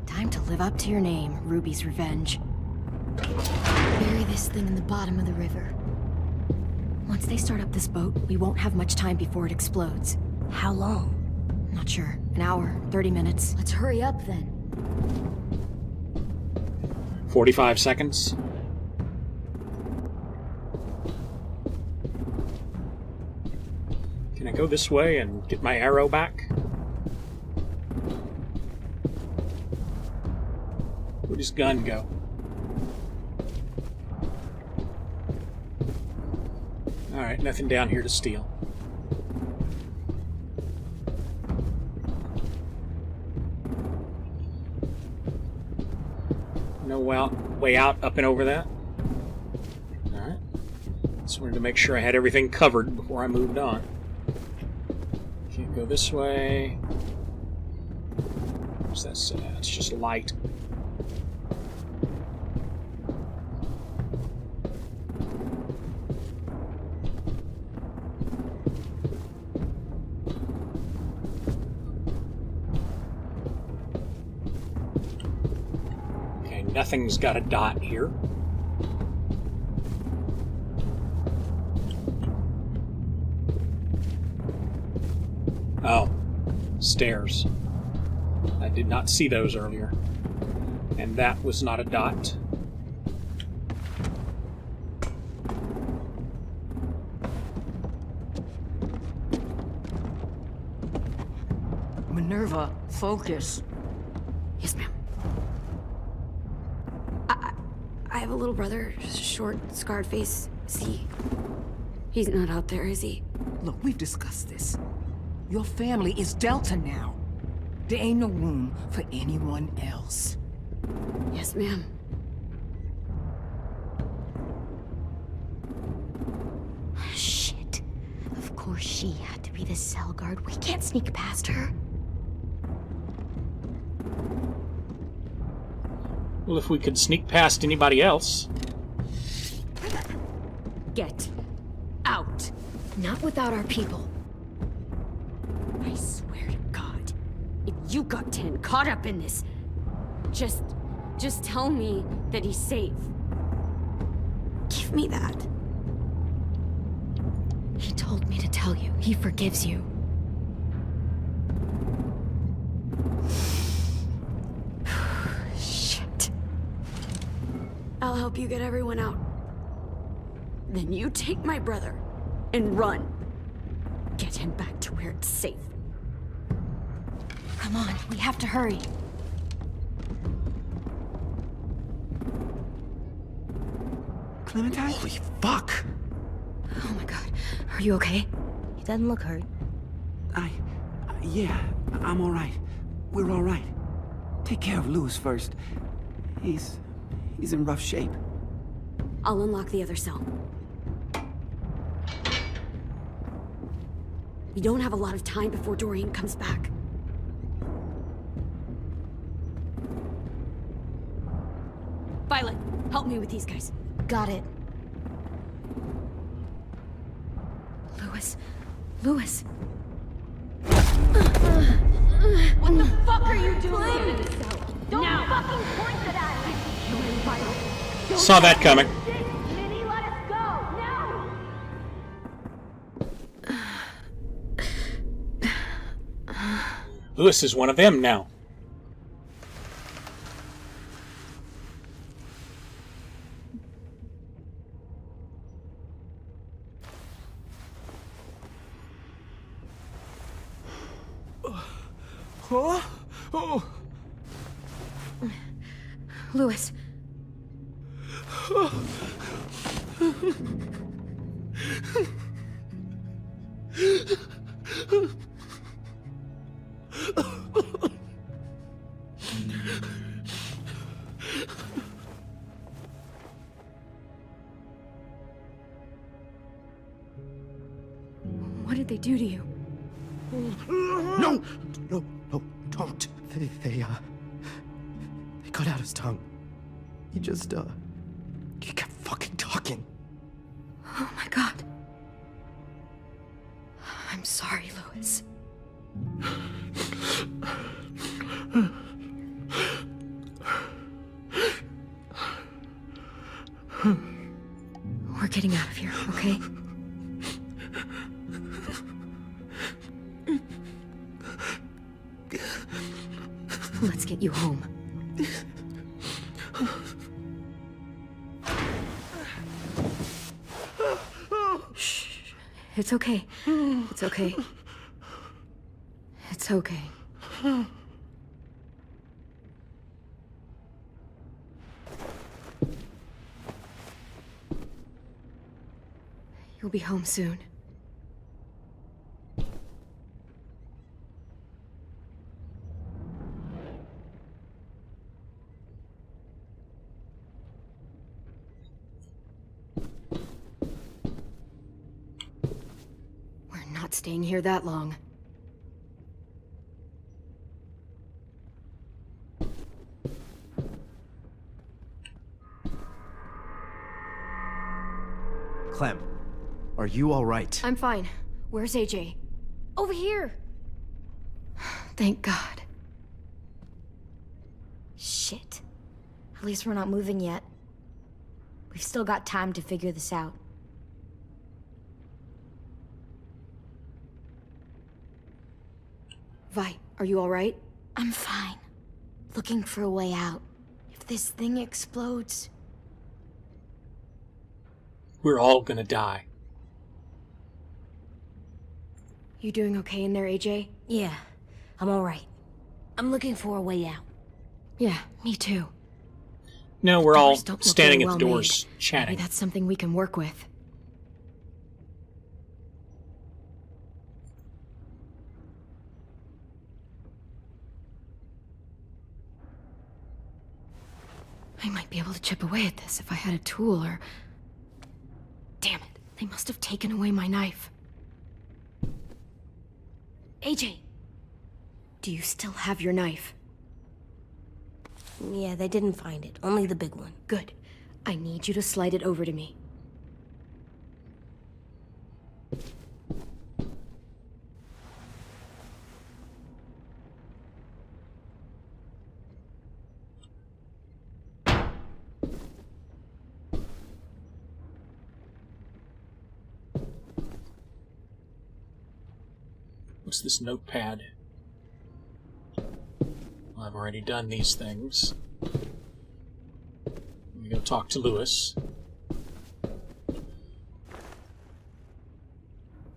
Time to live up to your name, Ruby's Revenge. Bury this thing in the bottom of the river. Once they start up this boat, we won't have much time before it explodes. How long? Not sure. An hour, 30 minutes. Let's hurry up then. 45 seconds. Can I go this way and get my arrow back? Where'd his gun go? Alright, nothing down here to steal. No way out up and over that. Alright. Just wanted to make sure I had everything covered before I moved on. Can't go this way. What's that set at? It's just light. Nothing's got a dot here. Oh, stairs. I did not see those earlier. And that was not a dot. Minerva, focus. Yes, ma'am. I have a little brother, short, scarred face. He's not out there, is he? Look, we've discussed this. Your family is Delta now. There ain't no room for anyone else. Yes, ma'am. Shit. Of course she had to be the cell guard. We can't sneak past her. Well, if we could sneak past anybody else. Get out. Not without our people. I swear to God, if you got 10 caught up in this, just tell me that he's safe. Give me that. He told me to tell you. He forgives you. Shit. I'll help you get everyone out. Then you take my brother and run. Get him back to where it's safe. Come on, we have to hurry. Clementine? Holy fuck! Oh my god. Are you okay? He doesn't look hurt. Yeah, I'm alright. We're alright. Take care of Louis first. He's in rough shape. I'll unlock the other cell. We don't have a lot of time before Dorian comes back. Violet, help me with these guys. Got it. Louis. What the fuck are you doing in this cell? Don't fucking point that at me! Saw that coming. Minnie, let us go! Now! Louis is one of them now. Oh. Louis. What did they do to you? No, don't. They cut out his tongue. He kept fucking talking. Oh my god. I'm sorry, Louis. We're getting out of here, okay? Let's get you home. Shh. It's okay. It's okay. It's okay. You'll be home soon. We're not staying here that long. Clem, are you all right? I'm fine. Where's AJ? Over here! Thank God. Shit. At least we're not moving yet. We've still got time to figure this out. Vi, are you alright? I'm fine. Looking for a way out. If this thing explodes... We're all gonna die. You doing okay in there, AJ? Yeah, I'm alright. I'm looking for a way out. Yeah, me too. No, we're all Doors don't look standing very at the well doors made. chatting. Maybe that's something we can work with. I might be able to chip away at this if I had a tool or... Damn it, they must have taken away my knife. AJ! Do you still have your knife? Yeah, they didn't find it. Only the big one. Good. I need you to slide it over to me. What's this notepad? Well, I've already done these things. Let me go talk to Lewis.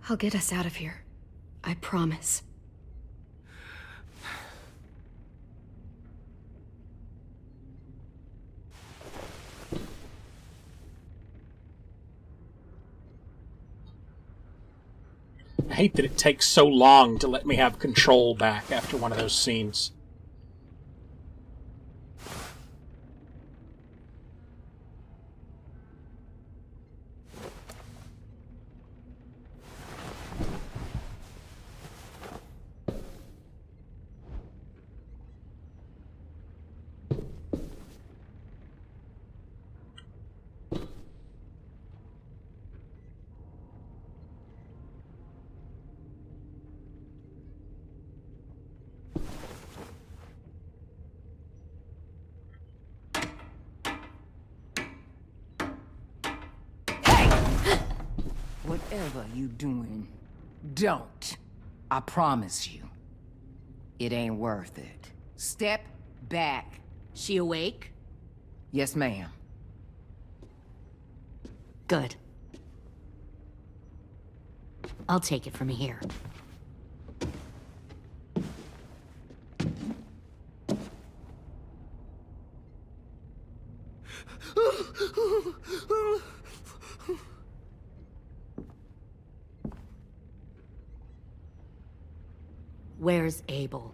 I'll get us out of here. I promise. I hate that it takes so long to let me have control back after one of those scenes. Whatever you doing, don't. I promise you. It ain't worth it. Step back. She awake? Yes, ma'am. Good. I'll take it from here. Where's Abel?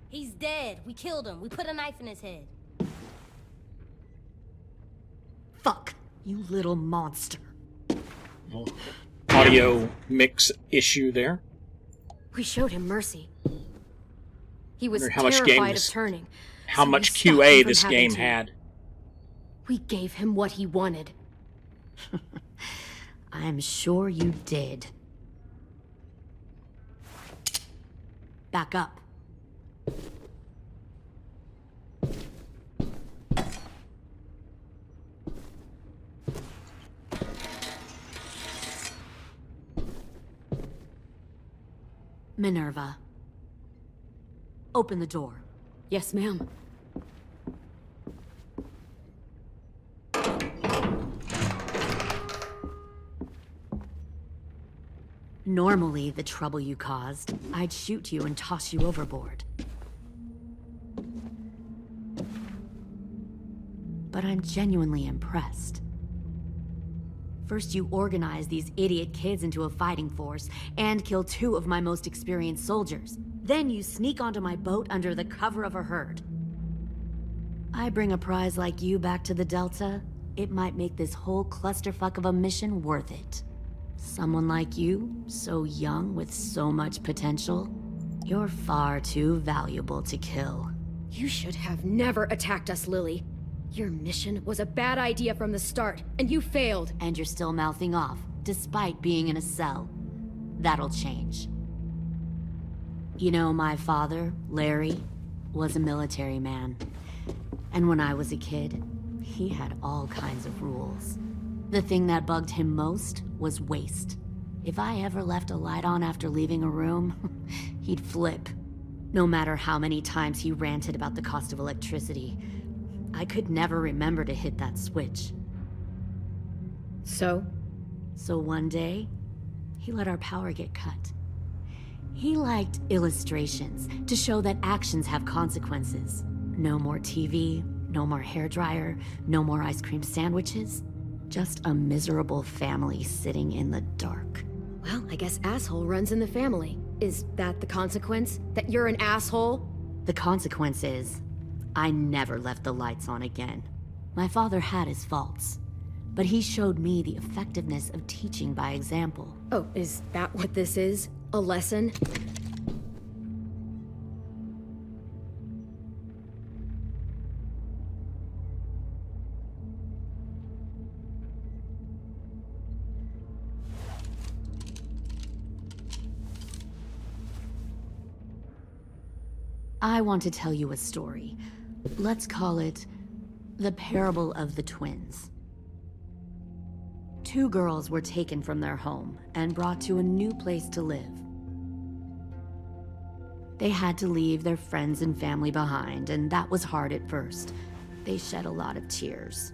He's dead. We killed him. We put a knife in his head. Fuck, you little monster. Audio mix issue there. We showed him mercy. He was Wonder how much terrified games- of turning. How so we much stopped him QA from this having game to. had. We gave him what he wanted. I'm sure you did. Back up. Minerva. Open the door. Yes, ma'am. Normally, the trouble you caused, I'd shoot you and toss you overboard. But I'm genuinely impressed. First, you organize these idiot kids into a fighting force and kill 2 of my most experienced soldiers. Then you sneak onto my boat under the cover of a herd. I bring a prize like you back to the Delta, it might make this whole clusterfuck of a mission worth it. Someone like you, so young with so much potential, you're far too valuable to kill. You should have never attacked us, Lily. Your mission was a bad idea from the start, and you failed. And you're still mouthing off, despite being in a cell. That'll change. You know, my father, Larry, was a military man. And when I was a kid, he had all kinds of rules. The thing that bugged him most was waste. If I ever left a light on after leaving a room, he'd flip. No matter how many times he ranted about the cost of electricity, I could never remember to hit that switch. So? So one day, he let our power get cut. He liked illustrations to show that actions have consequences. No more TV, no more hairdryer, no more ice cream sandwiches. Just a miserable family sitting in the dark. Well, I guess asshole runs in the family. Is that the consequence? That you're an asshole? The consequence is, I never left the lights on again. My father had his faults, but he showed me the effectiveness of teaching by example. Oh, is that what this is? A lesson? I want to tell you a story. Let's call it the Parable of the Twins. Two girls were taken from their home and brought to a new place to live. They had to leave their friends and family behind, and that was hard at first. They shed a lot of tears.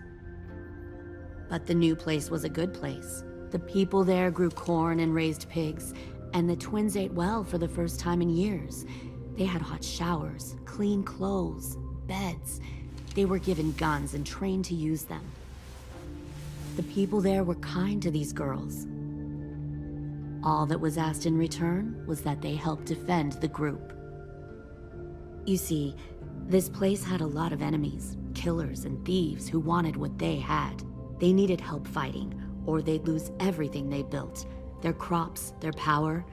But the new place was a good place. The people there grew corn and raised pigs, and the twins ate well for the first time in years. They had hot showers, clean clothes, beds. They were given guns and trained to use them. The people there were kind to these girls. All that was asked in return was that they help defend the group. You see, this place had a lot of enemies, killers and thieves who wanted what they had. They needed help fighting, or they'd lose everything they built. Their crops, their power,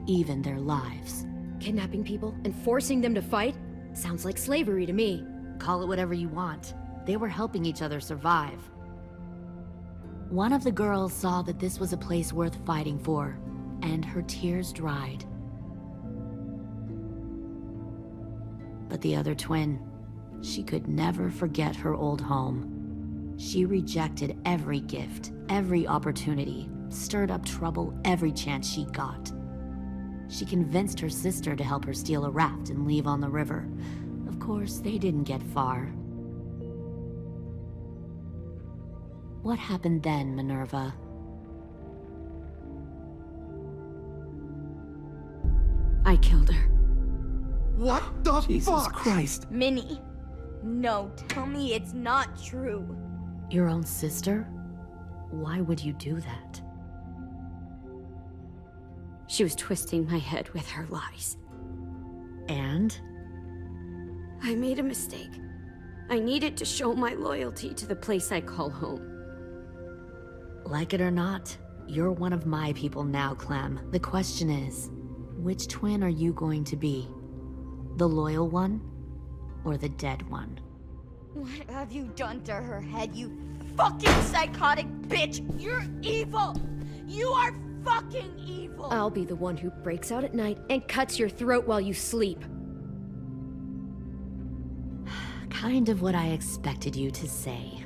even their lives. Kidnapping people and forcing them to fight? Sounds like slavery to me. Call it whatever you want. They were helping each other survive. One of the girls saw that this was a place worth fighting for, and her tears dried. But the other twin, she could never forget her old home. She rejected every gift, every opportunity, stirred up trouble every chance she got. She convinced her sister to help her steal a raft and leave on the river. Of course, they didn't get far. What happened then, Minerva? I killed her. What the Jesus Christ? Minnie, no, tell me it's not true. Your own sister? Why would you do that? She was twisting my head with her lies. And? I made a mistake. I needed to show my loyalty to the place I call home. Like it or not, you're one of my people now, Clem. The question is, which twin are you going to be? The loyal one, or the dead one? What have you done to her head, you fucking psychotic bitch? You're evil! You are fucking evil! I'll be the one who breaks out at night and cuts your throat while you sleep. Kind of what I expected you to say.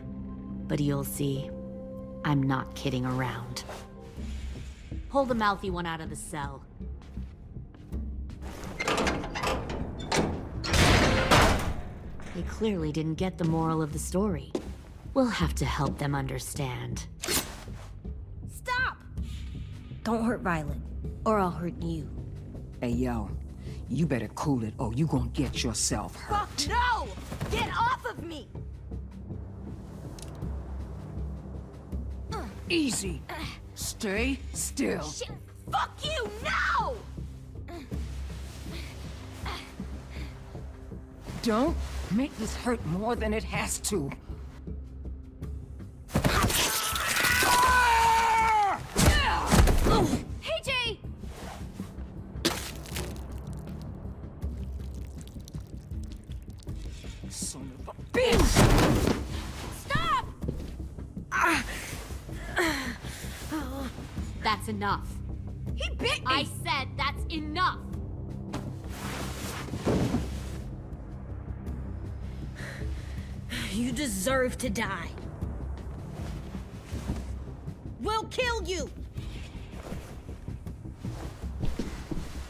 But you'll see, I'm not kidding around. Pull the mouthy one out of the cell. They clearly didn't get the moral of the story. We'll have to help them understand. Stop! Don't hurt Violet, or I'll hurt you. Hey, yo. You better cool it, or you gonna get yourself hurt. Fuck no! Get off of me! Easy. Stay still. Shit! Fuck you! No! Don't make this hurt more than it has to. Hey, Jay! Son of a bitch! Stop! That's enough. He bit me! I said that's enough! You deserve to die. We'll kill you!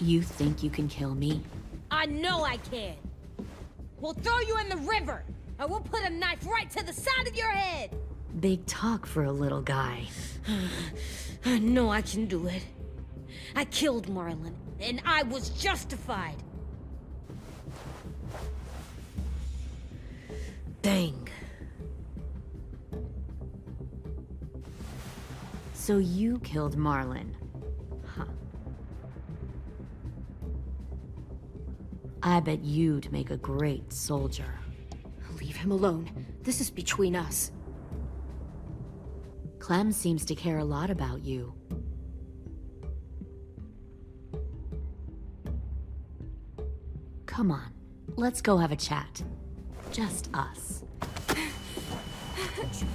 You think you can kill me? I know I can. We'll throw you in the river, and we'll put a knife right to the side of your head. Big talk for a little guy. I know I can do it. I killed Marlon, and I was justified. Dang. So you killed Marlon. Huh. I bet you'd make a great soldier. Leave him alone. This is between us. Clem seems to care a lot about you. Come on, let's go have a chat. Just us.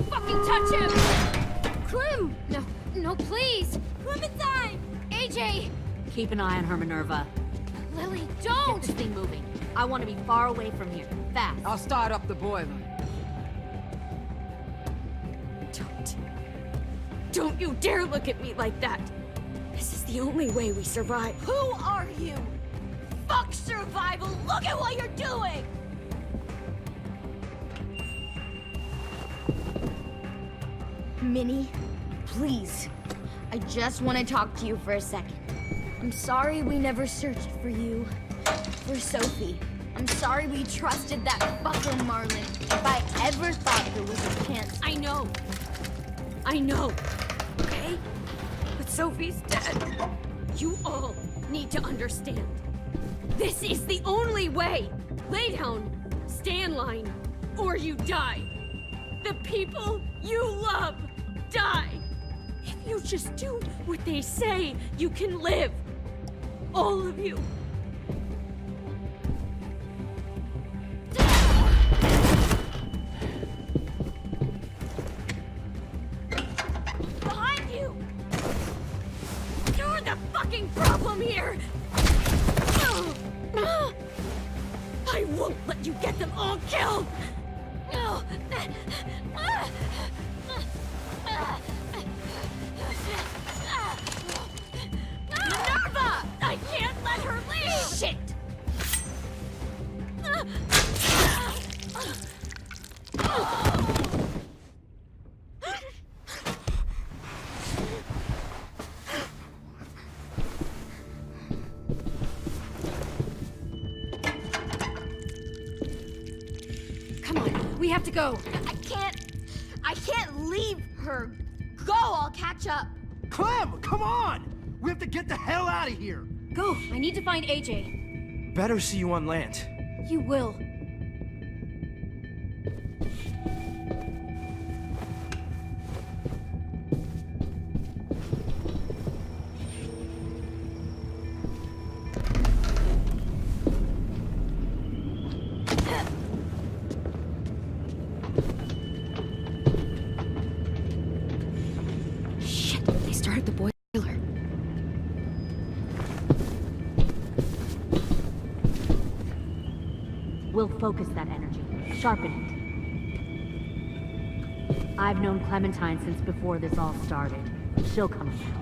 Fucking touch him! Clem! No, please! Clementine! AJ! Keep an eye on her, Minerva. Lily, don't! Get this thing moving. I want to be far away from here. Fast. I'll start up the boiler. Don't you dare look at me like that! This is the only way we survive. Who are you? Fuck survival! Look at what you're doing! Minnie, please. I just want to talk to you for a second. I'm sorry we never searched for you. For Sophie. I'm sorry we trusted that fucker Marlon. If I ever thought there was a chance... I know, okay? But Sophie's dead. You all need to understand. This is the only way! Lay down, stay in line, or you die. The people you love die. If you just do what they say, you can live. All of you. Behind you! You're the fucking problem here! I won't let you get them all killed! Minerva! I can't let her leave! Shit! Come on, we have to go. I can't leave her. Go, I'll catch up. Clem, come on! We have to get the hell out of here! Go, I need to find AJ. Better see you on land. You will. Shit, they started the boiler. We'll focus that energy, sharpen it. I've known Clementine since before this all started. She'll come around.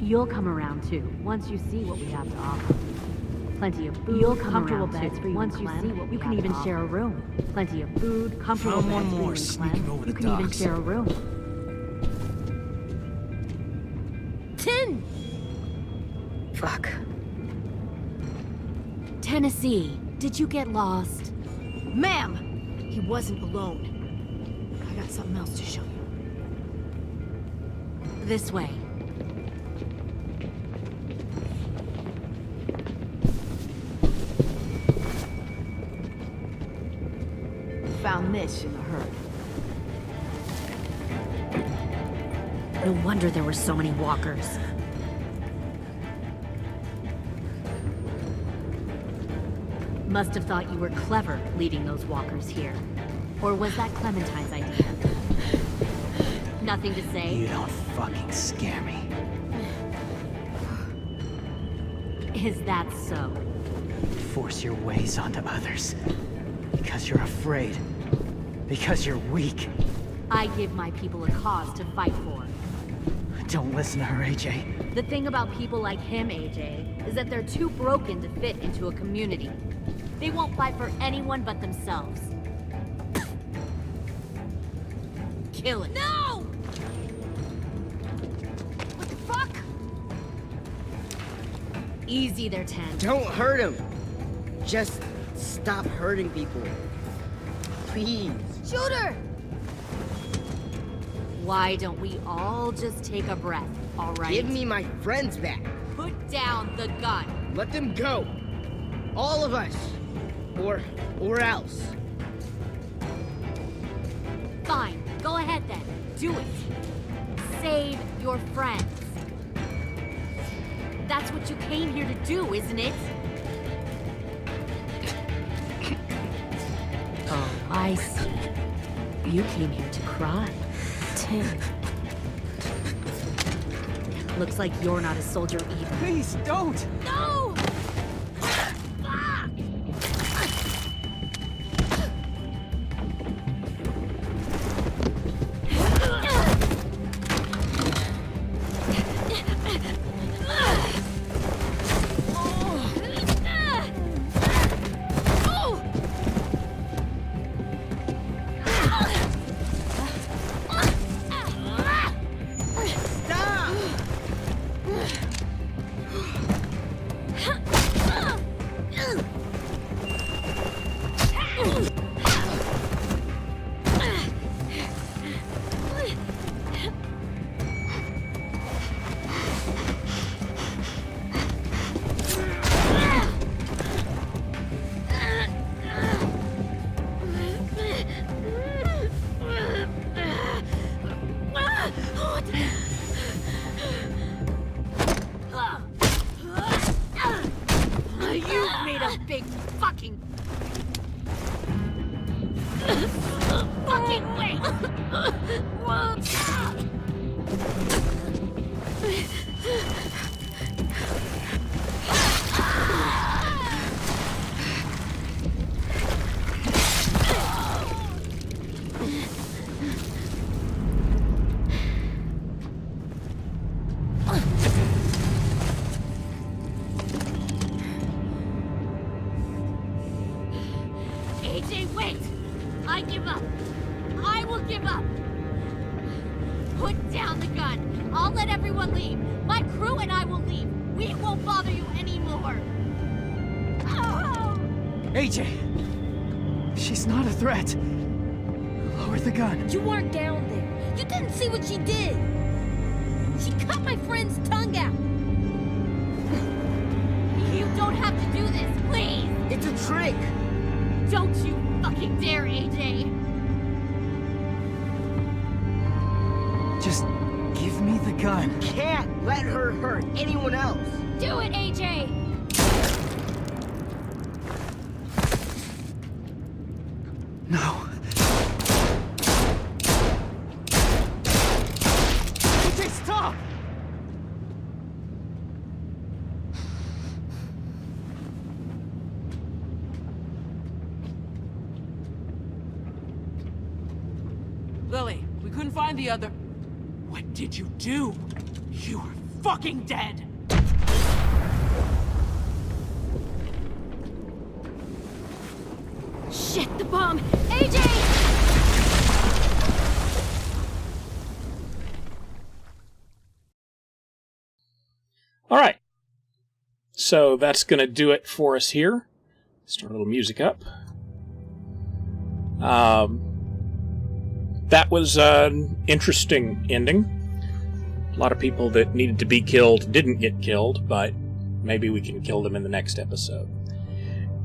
You'll come around too, once you see what we have to offer. Plenty of food, comfortable beds for you. Once you see what you can even share a room. Plenty of food, comfortable beds for you and Clem. You can even share a room. 10! Fuck. Tennessee, did you get lost? Ma'am! He wasn't alone. I got something else to show you. This way. Found this in the herd. No wonder there were so many walkers. Must have thought you were clever leading those walkers here. Or was that Clementine's idea? Nothing to say? You don't fucking scare me. Is that so? Force your ways onto others. Because you're afraid. Because you're weak. I give my people a cause to fight for. Don't listen to her, AJ. The thing about people like him, AJ, is that they're too broken to fit into a community. They won't fight for anyone but themselves. Kill it. No! What the fuck? Easy there, 10. Don't hurt him. Just stop hurting people. Please. Shoot her! Why don't we all just take a breath, all right? Give me my friends back. Put down the gun. Let them go. All of us. Or else. Fine, go ahead then. Do it. Save your friends. That's what you came here to do, isn't it? Oh, I see. You came here to cry. Tim. Looks like you're not a soldier either. Please, don't! No! You made a big fucking wait! AJ, wait! I give up. I will give up. Put down the gun. I'll let everyone leave. My crew and I will leave. We won't bother you anymore. Oh! AJ! She's not a threat. Lower the gun. You weren't down there. You didn't see what she did. She cut my friend's tongue out. You don't have to do this, please! It's a trick! Don't you fucking dare, AJ! Just give me the gun. You can't let her hurt anyone else. Do it, AJ! No. AJ, stop! Lily, we couldn't find the other... What did you do? You are fucking dead! Shit, the bomb! AJ! All right. So that's going to do it for us here. Start a little music up. That was an interesting ending. A lot of people that needed to be killed didn't get killed, but maybe we can kill them in the next episode.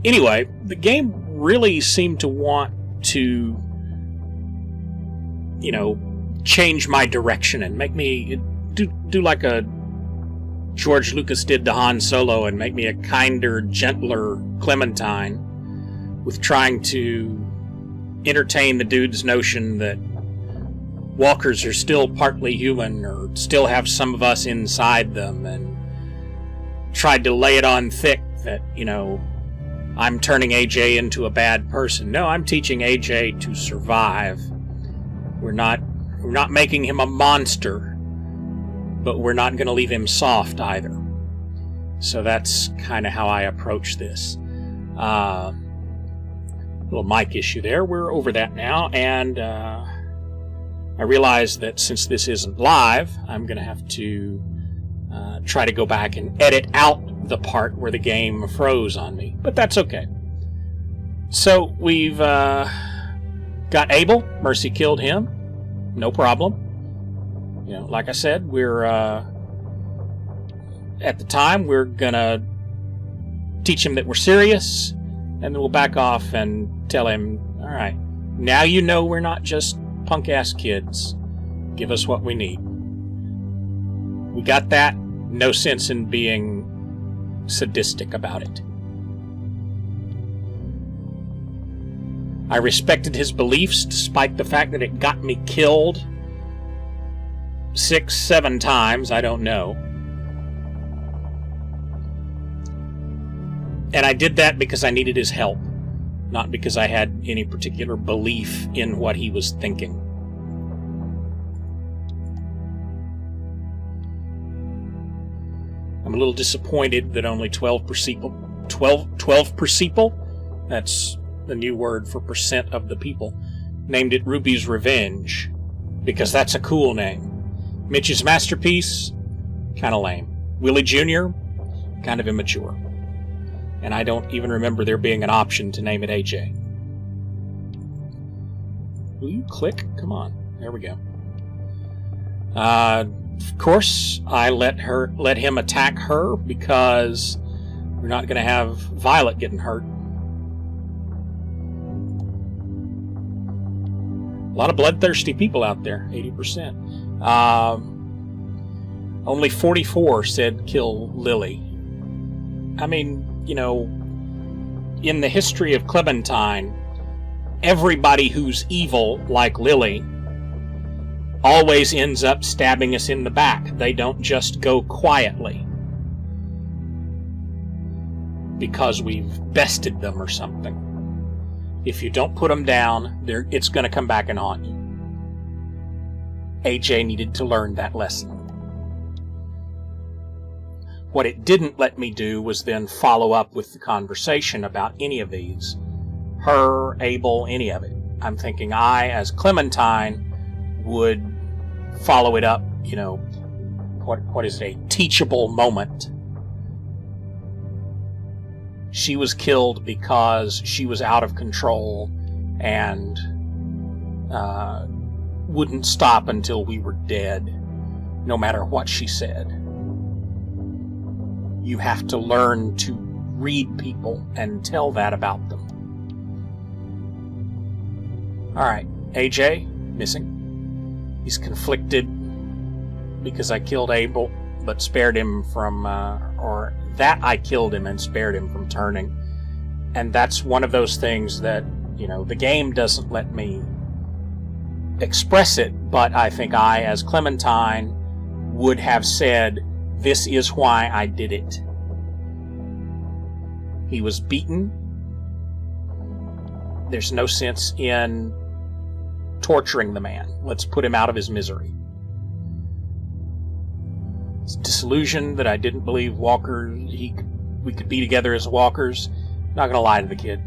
Anyway, the game really seemed to want to, change my direction and make me do like a George Lucas did to Han Solo and make me a kinder, gentler Clementine, with trying to entertain the dude's notion that walkers are still partly human or still have some of us inside them, and tried to lay it on thick that, I'm turning AJ into a bad person. No, I'm teaching AJ to survive. We're not making him a monster. but we're not going to leave him soft either. So that's kind of how I approach this. Little mic issue there. We're over that now, and I realize that since this isn't live, I'm going to have to try to go back and edit out the part where the game froze on me, but that's okay. So we've got Abel. Mercy killed him. No problem. You know, like I said, we're at the time we're gonna teach him that we're serious, and then we'll back off and tell him, all right, now you know we're not just punk-ass kids. Give us what we need. We got that. No sense in being sadistic about it. I respected his beliefs despite the fact that it got me killed 6, 7 times, I don't know. And I did that because I needed his help, not because I had any particular belief in what he was thinking. I'm a little disappointed that only 12 people, that's the new word for percent of the people, named it Ruby's Revenge, because that's a cool name. Mitch's Masterpiece, kind of lame. Willie Jr., kind of immature. And I don't even remember there being an option to name it AJ. Will you click? Come on. There we go. Of course, I let him attack her because we're not going to have Violet getting hurt. A lot of bloodthirsty people out there, 80%. Only 44 said kill Lily. I mean, you know, in the history of Clementine, everybody who's evil, like Lily, always ends up stabbing us in the back. They don't just go quietly because we've bested them or something. If you don't put them down, it's going to come back and haunt you. AJ needed to learn that lesson. What it didn't let me do was then follow up with the conversation about any of these. Her, Abel, any of it. I'm thinking I, as Clementine, would follow it up, you know, what is it, a teachable moment. She was killed because she was out of control and wouldn't stop until we were dead, no matter what she said. You have to learn to read people and tell that about them. Alright, AJ, missing. He's conflicted because I killed Abel, but spared him from, or that I killed him and spared him from turning. And that's one of those things that, you know, the game doesn't let me express it, but I think I, as Clementine, would have said, this is why I did it. He was beaten. There's no sense in torturing the man. Let's put him out of his misery. He's disillusioned that I didn't believe we could be together as walkers. Not gonna lie to the kid.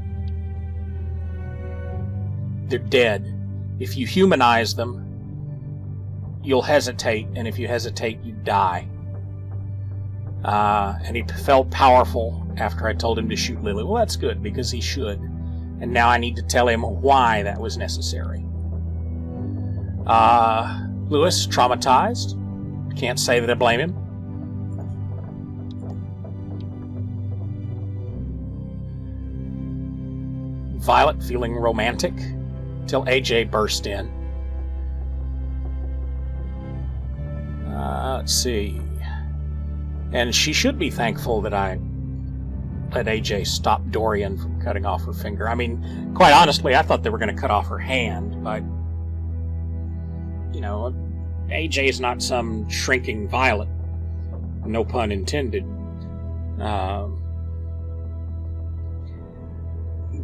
They're dead. If you humanize them, you'll hesitate, and if you hesitate, you die. And he felt powerful after I told him to shoot Lily. Well, that's good, because he should. And now I need to tell him why that was necessary. Lewis, traumatized. Can't say that I blame him. Violet feeling romantic till AJ burst in. Let's see. And she should be thankful that I let AJ stop Dorian from cutting off her finger. I mean, quite honestly, I thought they were going to cut off her hand, but, you know, AJ is not some shrinking Violet. No pun intended.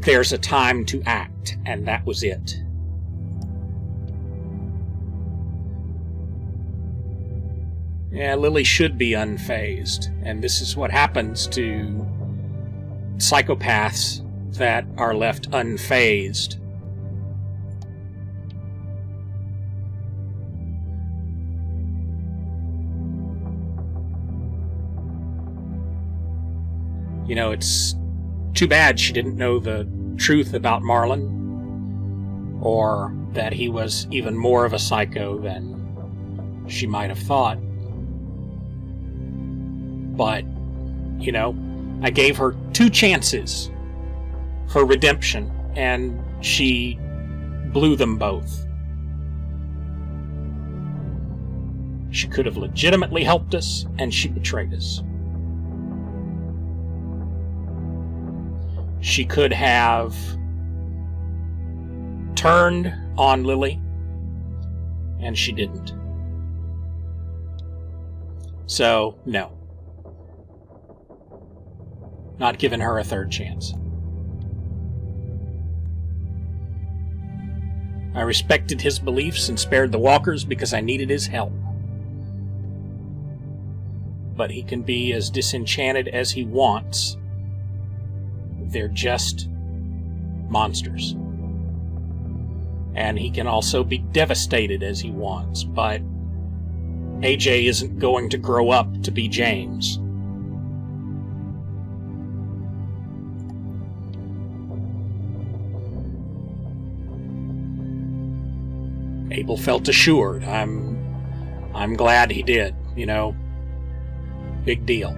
There's a time to act, and that was it. Yeah, Lily should be unfazed, and this is what happens to psychopaths that are left unfazed. You know, it's too bad she didn't know the truth about Marlon, or that he was even more of a psycho than she might have thought. But, you know, I gave her 2 chances for redemption, and she blew them both. She could have legitimately helped us, and she betrayed us. She could have turned on Lily, and she didn't. So, no. Not giving her a 3rd chance. I respected his beliefs and spared the walkers because I needed his help. But he can be as disenchanted as he wants. They're just monsters. And he can also be devastated as he wants, but AJ isn't going to grow up to be James. Abel felt assured. I'm glad he did, you know. Big deal.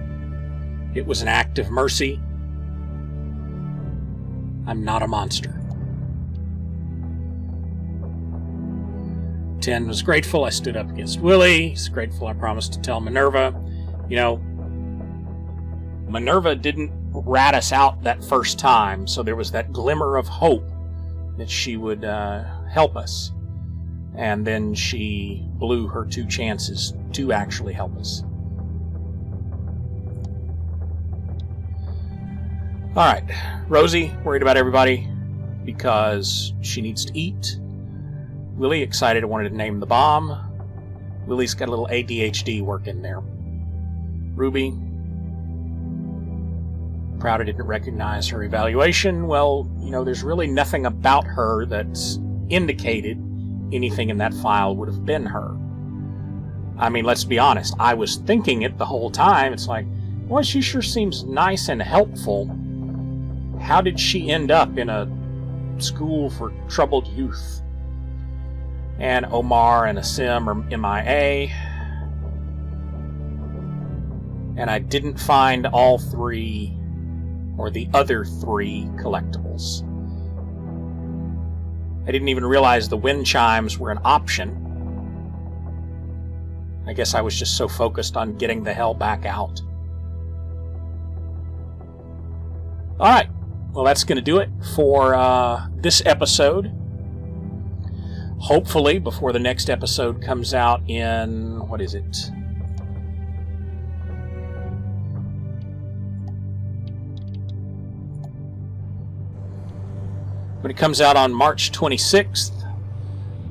It was an act of mercy. I'm not a monster. 10 was grateful I stood up against Willie. He's grateful I promised to tell Minerva. You know, Minerva didn't rat us out that first time, so there was that glimmer of hope that she would help us. And then she blew her 2 chances to actually help us. Alright, Rosie, worried about everybody because she needs to eat. Willie, excited, wanted to name the bomb. Willie's got a little ADHD working there. Ruby, proud I didn't recognize her evaluation. Well, you know, there's really nothing about her that's indicated anything in that file would have been her. I mean, let's be honest, I was thinking it the whole time. It's like, well, she sure seems nice and helpful. How did she end up in a school for troubled youth? And Omar and Asim are MIA. And I didn't find all 3, or the other 3 collectibles. I didn't even realize the wind chimes were an option. I guess I was just so focused on getting the hell back out. Alright, well that's going to do it for this episode. Hopefully, before the next episode comes out in, what is it? When it comes out on March 26th,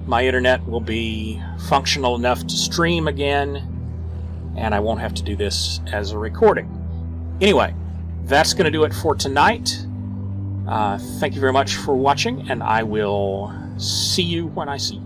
my internet will be functional enough to stream again, and I won't have to do this as a recording. Anyway, that's going to do it for tonight. Thank you very much for watching, and I will see you when I see you.